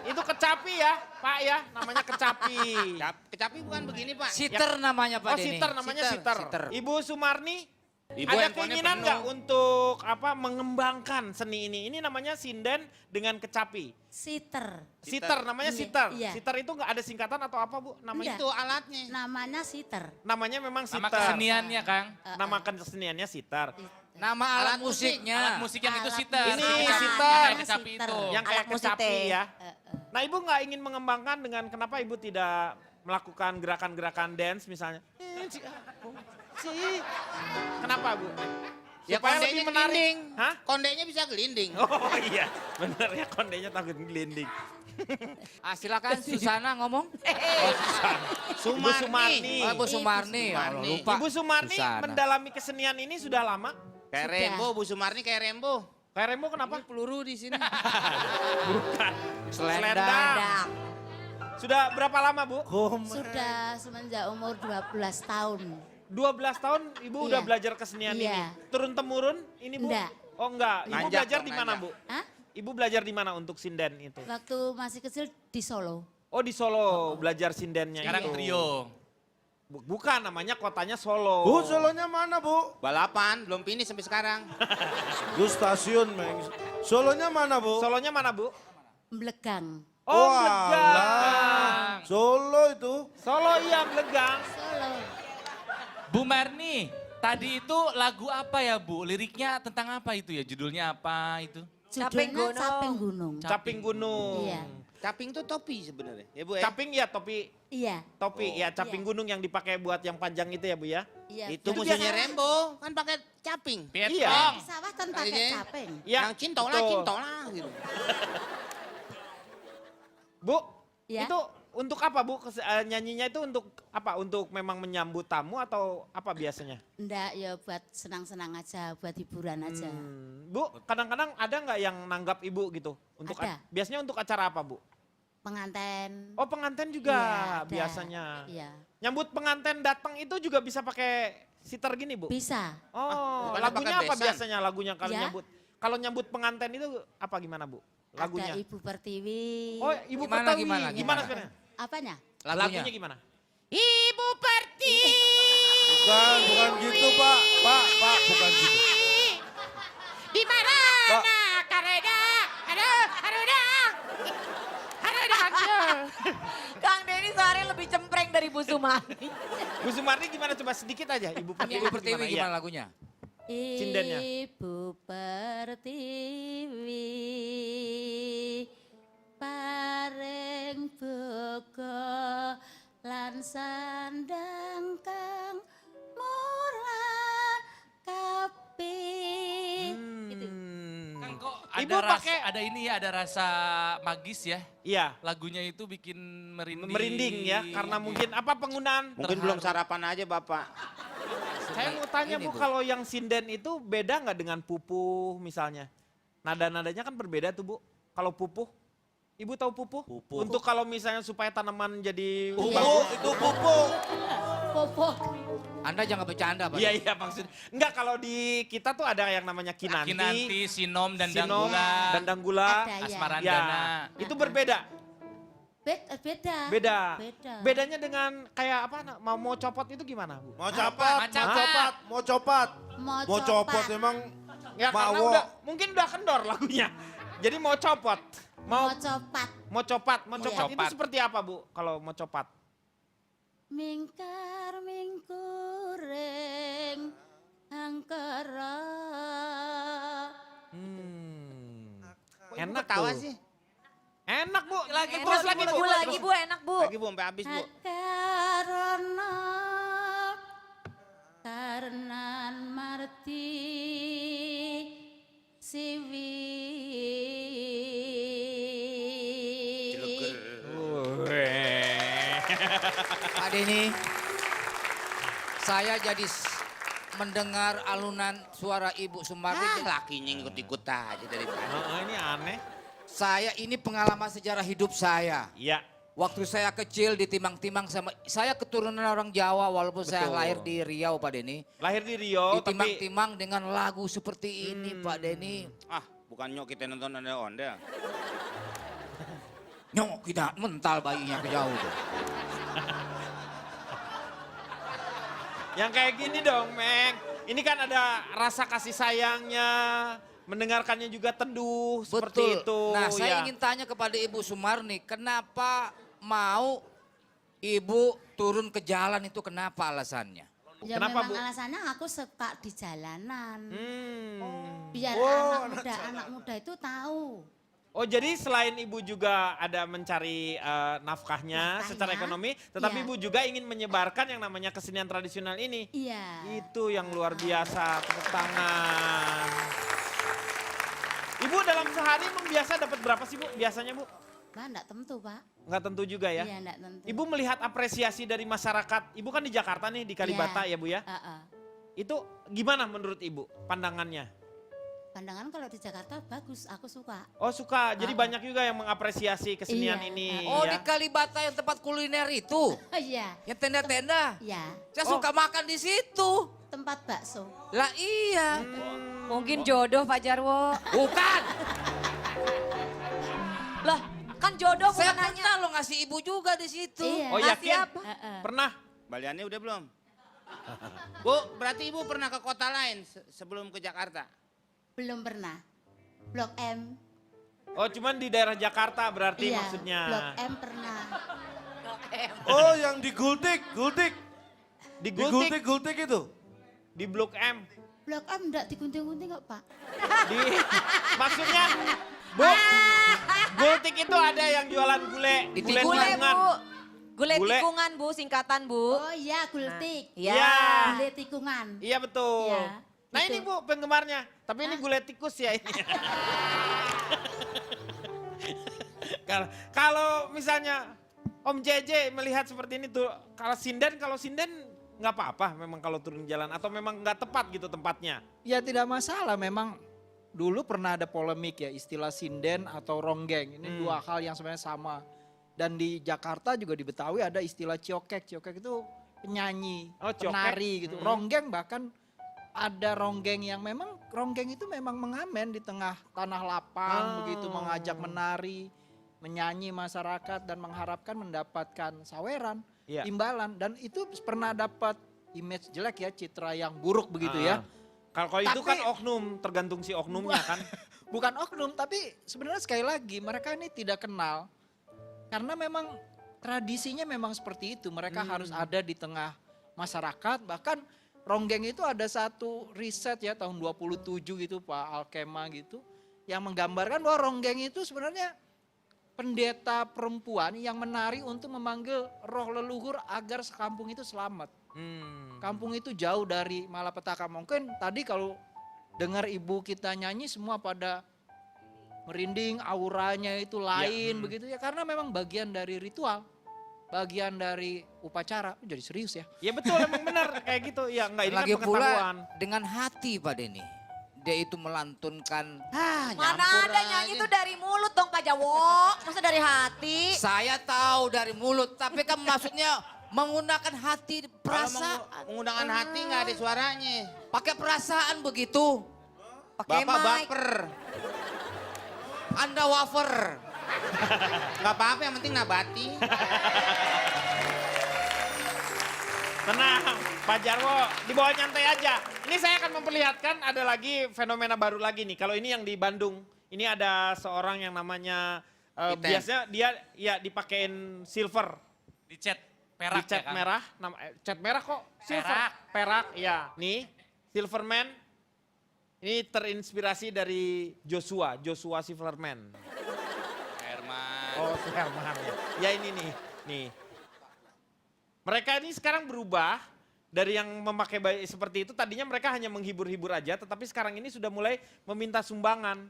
itu kecapi ya, Pak ya, namanya kecapi. Kecapi bukan begini Pak. Siter namanya Pak Oh, Denny. siter namanya siter. Ibu Sumarni, Ibu ada handphonenya keinginan penuh. nggak untuk mengembangkan seni ini? Ini namanya sinden dengan kecapi. Siter. Siter, namanya Iya, siter. iya. Siter itu nggak ada singkatan atau apa Bu? Namanya Enggak. Itu alatnya. Namanya siter. namanya memang Nama siter. keseniannya, Kang. Nama keseniannya siter. Nama alat musiknya. Alat musik yang itu Alat siter. Ini Yang siter. kayak kecapi Siter. itu. Yang kayak Alat musik kecapi teh. ya. Nah Ibu nggak ingin mengembangkan dengan kenapa Ibu tidak melakukan gerakan-gerakan dance misalnya? Kenapa Bu? Ya Supaya kondenya lebih menarik. gelinding. Hah? Kondenya bisa gelinding. Oh iya, bener ya kondenya takut gelinding. Ah, silakan Susana ngomong. Ibu Sumarni. Oh, Bu Sumarni. Sumarni. Allah, lupa. Ibu Sumarni Susana. mendalami kesenian ini sudah lama. Kayak Sudah. Rembo, Bu Sumarni kayak Rembo. Kayak Rembo kenapa? Ini peluru di sini. Bukan. Selendang. Dak. Sudah berapa lama Bu? Sudah semenjak umur 12 tahun. 12 tahun Ibu udah Iya. belajar kesenian ini. Iya. Turun temurun ini Bu? Enggak. Oh enggak. Ibu Nanjak belajar dong, di mana nanjak. Bu? Hah? Ibu belajar di mana untuk sinden itu? Waktu masih kecil di Solo. Oh di Solo belajar sindennya Sekarang itu. trio. Bukan namanya kotanya Solo. Bu, Solonya mana Bu? Balapan, belum finish sampai sekarang. Bu stasiun, Meng. Solonya mana Bu? Solonya mana Bu? Melegang. Oh Walah. Blegang. Solo itu. Solo iya Blegang. Solo. Bu Marni, tadi itu lagu apa ya Bu? Liriknya tentang apa itu ya? Judulnya apa itu? Caping Judulnya Gunung. Caping Gunung. Caping Gunung. Iya. Caping tuh topi sebenarnya. Ya Bu ya. Caping ya topi. Iya. Topi ya caping Iya. gunung yang dipakai buat yang panjang itu ya Bu ya. Iya. Itu Jadi musuhnya biasa Rembo, kan pakai caping. Iya. Pietong. Di sawah kan pakai Iya. caping. Ya, Yang cintola, betul. cintola gitu. Bu, Ya. itu untuk apa Bu? Nyanyinya itu untuk apa? Untuk memang menyambut tamu atau apa biasanya? Enggak, ya buat senang-senang aja, buat hiburan aja. Bu, kadang-kadang ada nggak yang nanggap Ibu gitu? Untuk Ada. biasanya untuk acara apa Bu? Penganten. Oh penganten juga Iya, ada. biasanya. Iya. Nyambut penganten datang itu juga bisa pakai sitar gini Bu? Bisa. Oh, bukan lagunya pakai apa besan. biasanya lagunya kalau Ya. nyambut? Kalau nyambut penganten itu apa gimana Bu? Lagunya? Ada Ibu Pertiwi. Oh Ibu Gimana, Pertiwi. gimana, Gimana gimana? sebenarnya? Apanya? Lagunya gimana? Ibu Pertiwi. Bukan gitu Pak. Pak, bukan gitu. Di mana? Pak. Kareda. Aduh, Kang Denny sehari lebih cempreng dari Bu Sumarni. Bu Sumarni gimana coba sedikit aja Ibu Pertiwi. Ibu Pertiwi Iya. gimana lagunya? Sindennya. Ibu Pertiwi paring boga lan sandang kang murah kaping. Gitu. Kan kok Ibu ada pakai- ada ini ya, ada rasa magis ya. Iya. Lagunya itu bikin merinding. Merinding ya, karena mungkin apa penggunaan. Mungkin belum sarapan aja Bapak. Saya mau tanya Ini, Bu, kalau yang sinden itu beda nggak dengan pupuh misalnya? Nada-nadanya kan berbeda tuh Bu. Kalau pupuh, Ibu tahu pupuh? Pupuh. Untuk kalau misalnya supaya tanaman jadi Pupuk, itu pupuk. Popo. Anda jangan bercanda Pak. Iya iya maksud. Enggak, kalau di kita tuh ada yang namanya kinanti, Kinanti, Sinom, Dandang sinom, Gula, dandang gula. Ada ya. Asmarandana. Ya, itu berbeda. Beda. Beda. Beda. Bedanya dengan kayak apa? Mau copot itu gimana Bu? Mau copat, Macam mau copat, mau copat. Mau copot emang Ya karena Mawo. mungkin udah kendor lagunya. Jadi mau copot. Mau copat. Mau copat itu Copat. seperti apa Bu kalau mau copat? Mingkar mingkuring angkara. Enak Tawa tuh. sih. Enak Bu. Lagi Enak, terus lagi Bu. lagi Bu, enak Bu. Lagi Bu sampai habis Bu. Akarana karenan marti siwi. Pak Denny, saya jadi mendengar alunan suara Ibu Sumarni. Lakinya ikut-ikut aja dari tadi. Ini aneh. Saya ini pengalaman sejarah hidup saya. Iya. Waktu saya kecil ditimang-timang sama, saya keturunan orang Jawa walaupun saya Betul. lahir di Riau Pak Denny. Lahir di Rio tapi Ditimang-timang dengan lagu seperti ini Pak Denny. Ah, bukan nyok kita nonton ondel-ondel. Nyok kita mental bayinya ke jauh tuh. yang kayak gini dong, Meng. Ini kan ada rasa kasih sayangnya, mendengarkannya juga teduh seperti itu. Nah, saya ya. ingin tanya kepada Ibu Sumarni, kenapa mau Ibu turun ke jalan itu kenapa alasannya? Ya Kenapa, memang Bu? alasannya aku suka di jalanan. Biar Oh, anak muda itu tahu. Oh jadi selain Ibu juga ada mencari nafkahnya secara ekonomi, tetapi Iya. Ibu juga ingin menyebarkan yang namanya kesenian tradisional ini. Iya. Itu yang luar biasa, tepuk tangan. Ibu dalam sehari biasa dapat berapa sih Bu biasanya Bu? Pak, enggak tentu Pak. Nggak tentu juga ya? Iya, enggak tentu. Ibu melihat apresiasi dari masyarakat, Ibu kan di Jakarta nih, di Kalibata ya Bu ya? Heeh. Itu gimana menurut Ibu pandangannya? Pandangan kalau di Jakarta bagus, aku suka. Oh suka, jadi banyak juga yang mengapresiasi kesenian Iya. ini Oh ya? di Kalibata yang tempat kuliner itu, Iya. yang tenda-tenda. Iya. Saya Oh. suka makan di situ. Tempat bakso. Lah iya, Mungkin jodoh Pak Jarwo. bukan. Lah, kan jodoh Saya bukan hanya. pernah lo ngasih Ibu juga di situ. Iya. Oh Ngasih yakin? apa? Heeh. Pernah? Baliannya udah belum? Bu, berarti Ibu pernah ke kota lain sebelum ke Jakarta? Belum pernah. Blok M. Oh cuman di daerah Jakarta berarti Iya. maksudnya. Blok M pernah. Oh, yang di Gultik, Gultik. Di Di Gultik, Gultik itu. di Blok M. Blok M enggak digunting-gunting kok Pak. Di, maksudnya, Bu, Gultik itu ada yang jualan gule, Di gule Gule tikungan. Bu. Gule Gule. tikungan Bu, singkatan Bu. Oh iya, gultik. Iya. Gulai tikungan. Iya betul. Iya, Nah itu. ini Bu penggemarnya, tapi ini gule tikus ya ini. Kalau misalnya Om JJ melihat seperti ini tuh, kalau sinden nggak apa-apa memang kalau turun jalan atau memang nggak tepat gitu tempatnya. Ya tidak masalah, memang dulu pernah ada polemik ya istilah sinden atau ronggeng. Ini dua hal yang sebenarnya sama. Dan di Jakarta juga di Betawi ada istilah ciokek. Ciokek itu penyanyi, Oh, ciokek. penari gitu. Ronggeng bahkan ada ronggeng yang memang ronggeng itu memang mengamen di tengah tanah lapang begitu, mengajak menari, menyanyi masyarakat dan mengharapkan mendapatkan saweran, Iya. imbalan, dan itu pernah dapat image jelek ya, citra yang buruk begitu ya. Kalau itu Tapi- kan oknum, tergantung si oknumnya kan. Bukan oknum, tapi sebenarnya sekali lagi mereka ini tidak kenal karena memang tradisinya memang seperti itu. Mereka harus ada di tengah masyarakat. Bahkan ronggeng itu ada satu riset ya tahun 27 gitu Pak Alkema gitu yang menggambarkan bahwa ronggeng itu sebenarnya pendeta perempuan yang menari untuk memanggil roh leluhur agar sekampung itu selamat. Kampung itu jauh dari malapetaka. Mungkin tadi kalau dengar ibu kita nyanyi semua pada merinding, auranya itu lain begitu ya. Karena memang bagian dari ritual, bagian dari upacara. Jadi serius ya. Ya betul, emang benar kayak gitu. Ya enggak, ini Lagi kan pengetahuan. pula dengan hati Pak Denny. Dia itu melantunkan. Mana ada nyanyi itu dari mulut dong Pak Jawo. Masa dari hati? Saya tahu dari mulut, tapi kan maksudnya menggunakan hati, perasaan. Menggunakan hati nggak ada suaranya. Pakai perasaan begitu. Pakai Bapak mic. baper. Anda wafer. Nggak apa-apa yang penting nabati. Tenang, Pak Jarwo, dibawa nyantai aja. Ini saya akan memperlihatkan ada lagi fenomena baru lagi nih. Kalau ini yang di Bandung, ini ada seorang yang namanya Hitam. biasanya dia ya dipakein silver, Dicat perak dicat ya kan? merah, cat merah kok, silver, Perak. perak, ya. Nih, Silverman. Ini terinspirasi dari Joshua Silverman. Herman. Oh, si Herman. Ya ini nih. Mereka ini sekarang berubah dari yang memakai baju seperti itu. Tadinya mereka hanya menghibur-hibur aja, tetapi sekarang ini sudah mulai meminta sumbangan.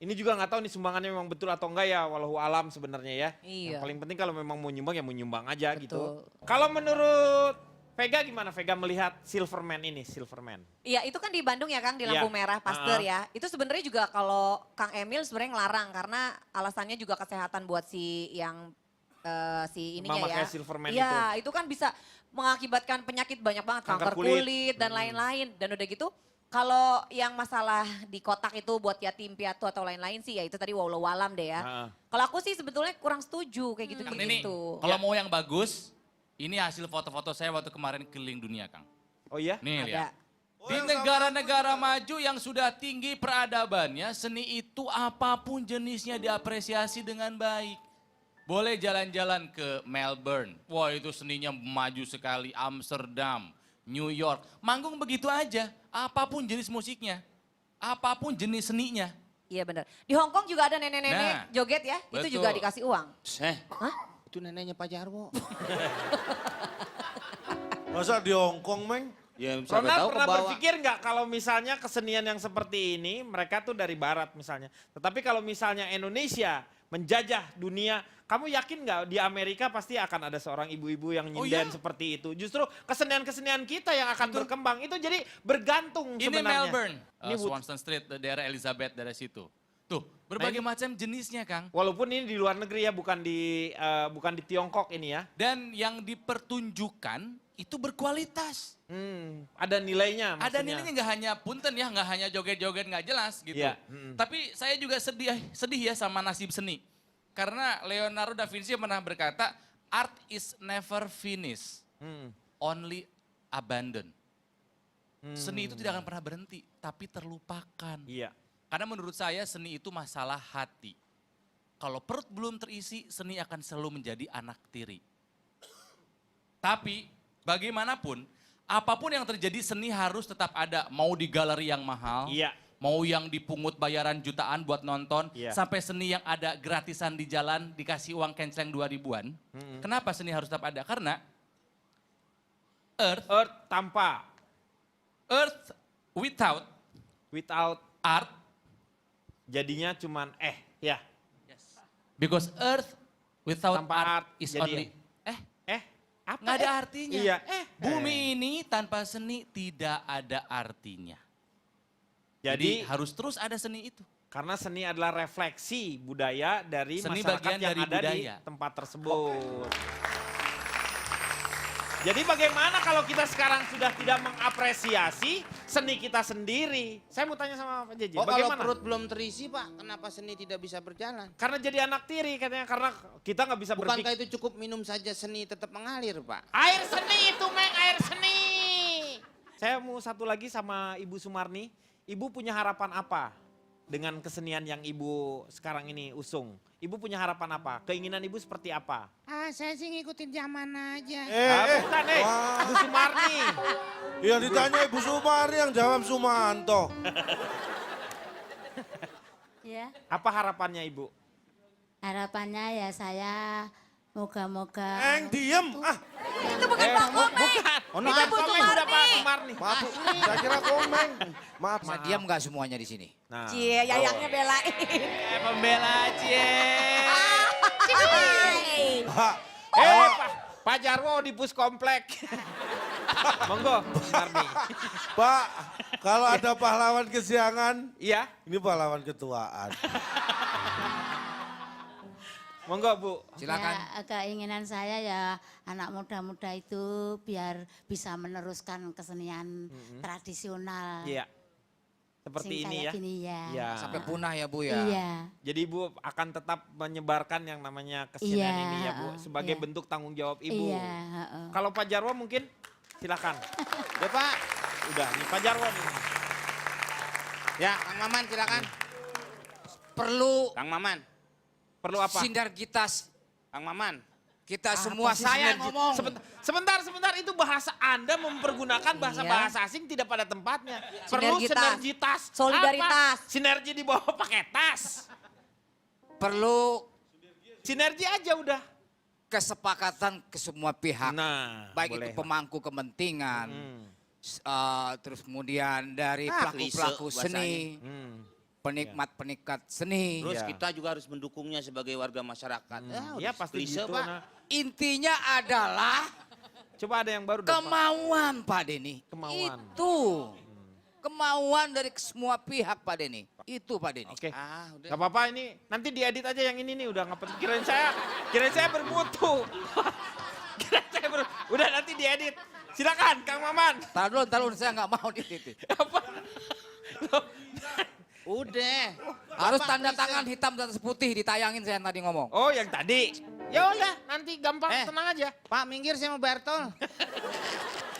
Ini juga nggak tahu nih sumbangannya memang betul atau enggak ya, walau alam sebenarnya ya. Iya. Yang paling penting kalau memang mau nyumbang ya mau nyumbang aja gitu. Betul. Kalau menurut Vega gimana Vega melihat Silverman ini, Silverman? Iya itu kan di Bandung ya Kang, di lampu Iya. merah Pasteur ya. Itu sebenarnya juga kalau Kang Emil sebenarnya ngelarang karena alasannya juga kesehatan buat si yang si ininya Memakai ya. Silverman Iya itu kan bisa mengakibatkan penyakit banyak banget. Kanker Kanker kulit. kulit dan lain-lain. Dan udah gitu kalau yang masalah di kotak itu buat yatim piatu atau lain-lain sih ya itu tadi walau alam deh ya. Heeh. Kalau aku sih sebetulnya kurang setuju kayak gitu Kang Denny, gitu. kalau mau yang bagus, ini hasil foto-foto saya waktu kemarin keliling dunia, Kang. Oh iya? Nih lihat. Ada. Di negara-negara maju yang sudah tinggi peradabannya, seni itu apapun jenisnya diapresiasi dengan baik. Boleh jalan-jalan ke Melbourne, wah itu seninya maju sekali, Amsterdam, New York. Manggung begitu aja, apapun jenis musiknya, apapun jenis seninya. Iya benar. Di Hong Kong juga ada nenek-nenek Nah, joget ya. Itu betul. juga dikasih uang. Hah? Itu neneknya Pak Jarwo. Masa di Hongkong, Meng? Ya siapa Ronald tahu pernah kebawa. berpikir nggak kalau misalnya kesenian yang seperti ini mereka tuh dari barat misalnya. Tetapi kalau misalnya Indonesia menjajah dunia, kamu yakin nggak di Amerika pasti akan ada seorang ibu-ibu yang nyinden iya. seperti itu. Justru kesenian-kesenian kita yang akan berkembang itu jadi bergantung Ini sebenarnya. Melbourne, Ini Swanston Street, daerah Elizabeth, daerah situ. Tuh, berbagai macam jenisnya, Kang. Walaupun ini di luar negeri ya, bukan di Tiongkok ini ya. Dan yang dipertunjukkan itu berkualitas. Ada nilainya maksudnya. Ada nilainya nggak hanya punten ya, nggak hanya joget-joget nggak jelas gitu. Iya, Tapi saya juga sedih ya sama nasib seni. Karena Leonardo da Vinci pernah berkata, art is never finished, only abandoned. Seni itu tidak akan pernah berhenti, tapi terlupakan. Iya. Karena menurut saya seni itu masalah hati. Kalau perut belum terisi, seni akan selalu menjadi anak tiri. Tapi bagaimanapun, apapun yang terjadi seni harus tetap ada. Mau di galeri yang mahal, Iya. mau yang dipungut bayaran jutaan buat nonton, Iya. sampai seni yang ada gratisan di jalan, dikasih uang kenceleng 2000-an. Kenapa seni harus tetap ada? Karena Earth Tanpa, without without art, jadinya cuman ya. because Earth without Tanpa art art is jadi only Apa? nggak ada artinya. Iya. Bumi ini tanpa seni tidak ada artinya. Jadi Jadi harus terus ada seni itu. karena seni adalah refleksi budaya dari Seni masyarakat bagian yang dari ada budaya. di tempat tersebut. Jadi bagaimana kalau kita sekarang sudah tidak mengapresiasi seni kita sendiri? Saya mau tanya sama Pak JJ, Oh kalau bagaimana? perut belum terisi Pak, kenapa seni tidak bisa berjalan? Karena jadi anak tiri katanya, karena kita nggak bisa Bukankah berpikir. itu cukup minum saja seni tetap mengalir Pak? Air seni itu Meng, air seni. Saya mau satu lagi sama Ibu Sumarni. Ibu punya harapan apa dengan kesenian yang Ibu sekarang ini usung? Ibu punya harapan apa? Keinginan Ibu seperti apa? Saya sih ngikutin zaman aja. Bukan Ibu Sumarni. Ya ditanya Ibu Sumarni yang jawab Sumanto. Ya, Apa harapannya Ibu? Harapannya ya saya moga-moga. Diem. Itu bukan Pak Komeng. Bukan Itu Bu komen, sudah Pak Sumarni. Sumarni. Maaf, saya kira Komeng. Maaf. Bisa diam nggak semuanya di sini? Nah, Cie, Yayangnya belain. pembela Cie. Hai. Pak, Pak Jarwo di pus komplek. Monggo, Sumarni. Pak, kalau ada pahlawan kesiangan, Iya, ini pahlawan ketuaan. monggo Bu. Silakan. Ya, keinginan saya ya anak muda-muda itu biar bisa meneruskan kesenian tradisional. Iya. Seperti Sing ini kayak ya. gini ya. Iya. Sampai punah ya Bu ya. Iya. Jadi Ibu akan tetap menyebarkan yang namanya kesenian Iya, ini ya Bu, sebagai iya. bentuk tanggung jawab Ibu. Iya, heeh. Kalau Pak Jarwo mungkin silakan. Ya Pak, udah nih Pak Jarwo nih. Ya, Kang Maman silakan. Perlu Kang Maman, Perlu apa? sinergitas Kang Maman. kita Apa semua. sih Saya sinergi? ngomong. Sebentar, itu bahasa Anda mempergunakan bahasa-bahasa asing tidak pada tempatnya. Perlu Sinergitas. sinergitas. Solidaritas. Apa? Sinergi di bawah pakai tas. Perlu Sinergi aja udah. kesepakatan ke semua pihak. Nah, Baik boleh. itu pemangku kepentingan. Hmm. Terus kemudian dari Klise pelaku-pelaku bahasanya. seni. Hmm. Penikmat-penikmat seni. Terus Iya. kita juga harus mendukungnya sebagai warga masyarakat. Ya pasti klise, gitu. Pak. Nah, Intinya adalah coba ada yang baru dong, Pak. kemauan Pak Denny. Kemauan. Itu. Kemauan dari semua pihak Pak Denny. Itu Pak Denny. Oke. Ah, udah. Gak apa-apa ini, nanti diedit aja yang ini nih udah nggak penting. Kirain saya bermutu. Udah nanti diedit. Silakan Kang Maman. Tahan dulu, saya nggak mau di titik. Apa? Loh, Udah. Harus Bapak tanda klise. tangan hitam dan putih ditayangin saya yang tadi ngomong. Oh yang tadi. Ya udah nanti gampang tenang aja. Pak minggir saya mau bayar tol.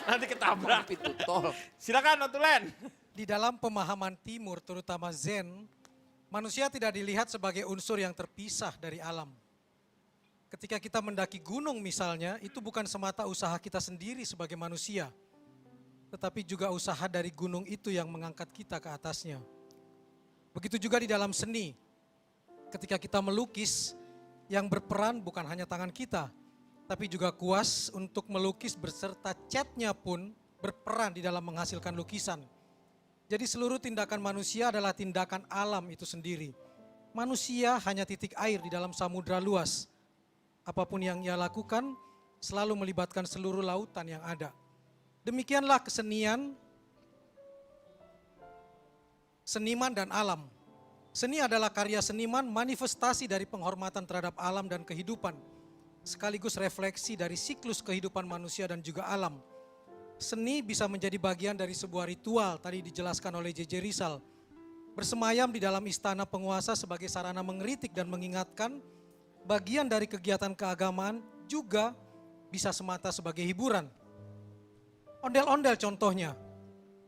Nanti ketabrak. Pintu tol. Silakan Notulen. Di dalam pemahaman timur, terutama Zen, manusia tidak dilihat sebagai unsur yang terpisah dari alam. Ketika kita mendaki gunung misalnya, itu bukan semata usaha kita sendiri sebagai manusia, tetapi juga usaha dari gunung itu yang mengangkat kita ke atasnya. Begitu juga di dalam seni, ketika kita melukis, yang berperan bukan hanya tangan kita, tapi juga kuas untuk melukis beserta catnya pun berperan di dalam menghasilkan lukisan. Jadi seluruh tindakan manusia adalah tindakan alam itu sendiri. Manusia hanya titik air di dalam samudra luas. Apapun yang ia lakukan selalu melibatkan seluruh lautan yang ada. Demikianlah kesenian, seniman dan alam. Seni adalah karya seniman manifestasi dari penghormatan terhadap alam dan kehidupan, sekaligus refleksi dari siklus kehidupan manusia dan juga alam. Seni bisa menjadi bagian dari sebuah ritual, tadi dijelaskan oleh J.J. Rizal. Bersemayam di dalam istana penguasa sebagai sarana mengkritik dan mengingatkan, bagian dari kegiatan keagamaan juga bisa semata sebagai hiburan. Ondel-ondel contohnya,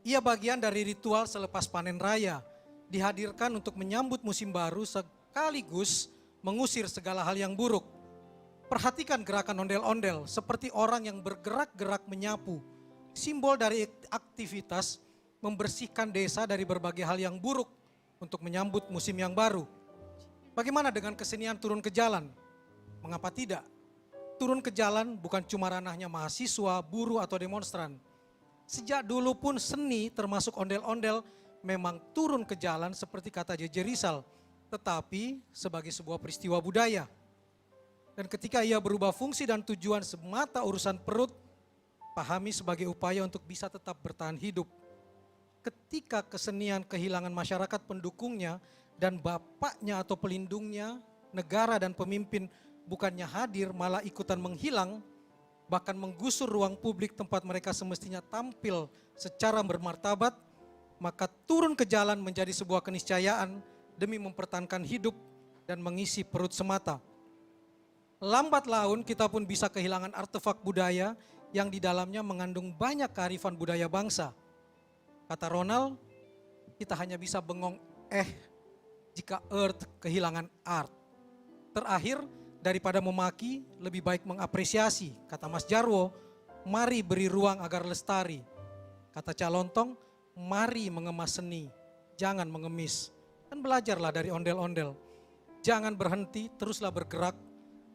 ia bagian dari ritual selepas panen raya, dihadirkan untuk menyambut musim baru sekaligus mengusir segala hal yang buruk. Perhatikan gerakan ondel-ondel seperti orang yang bergerak-gerak menyapu, simbol dari aktivitas membersihkan desa dari berbagai hal yang buruk untuk menyambut musim yang baru. Bagaimana dengan kesenian turun ke jalan? Mengapa tidak? Turun ke jalan bukan cuma ranahnya mahasiswa, buruh atau demonstran. Sejak dulu pun seni termasuk ondel-ondel memang turun ke jalan seperti kata J.J. Rizal, tetapi sebagai sebuah peristiwa budaya. Dan ketika ia berubah fungsi dan tujuan semata urusan perut, pahami sebagai upaya untuk bisa tetap bertahan hidup. Ketika kesenian kehilangan masyarakat pendukungnya dan bapaknya atau pelindungnya, negara dan pemimpin bukannya hadir malah ikutan menghilang, bahkan menggusur ruang publik tempat mereka semestinya tampil secara bermartabat, maka turun ke jalan menjadi sebuah keniscayaan demi mempertahankan hidup dan mengisi perut semata. Lambat laun kita pun bisa kehilangan artefak budaya yang di dalamnya mengandung banyak kearifan budaya bangsa. Kata Ronald, kita hanya bisa bengong jika earth kehilangan art. Terakhir, daripada memaki, lebih baik mengapresiasi. Kata Mas Jarwo, mari beri ruang agar lestari. Kata Calontong, mari mengemas seni, jangan mengemis. Dan belajarlah dari ondel-ondel. Jangan berhenti, teruslah bergerak,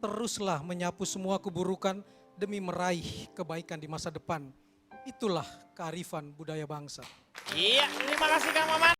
teruslah menyapu semua keburukan demi meraih kebaikan di masa depan. Itulah kearifan budaya bangsa. Iya, terima kasih Kang Maman.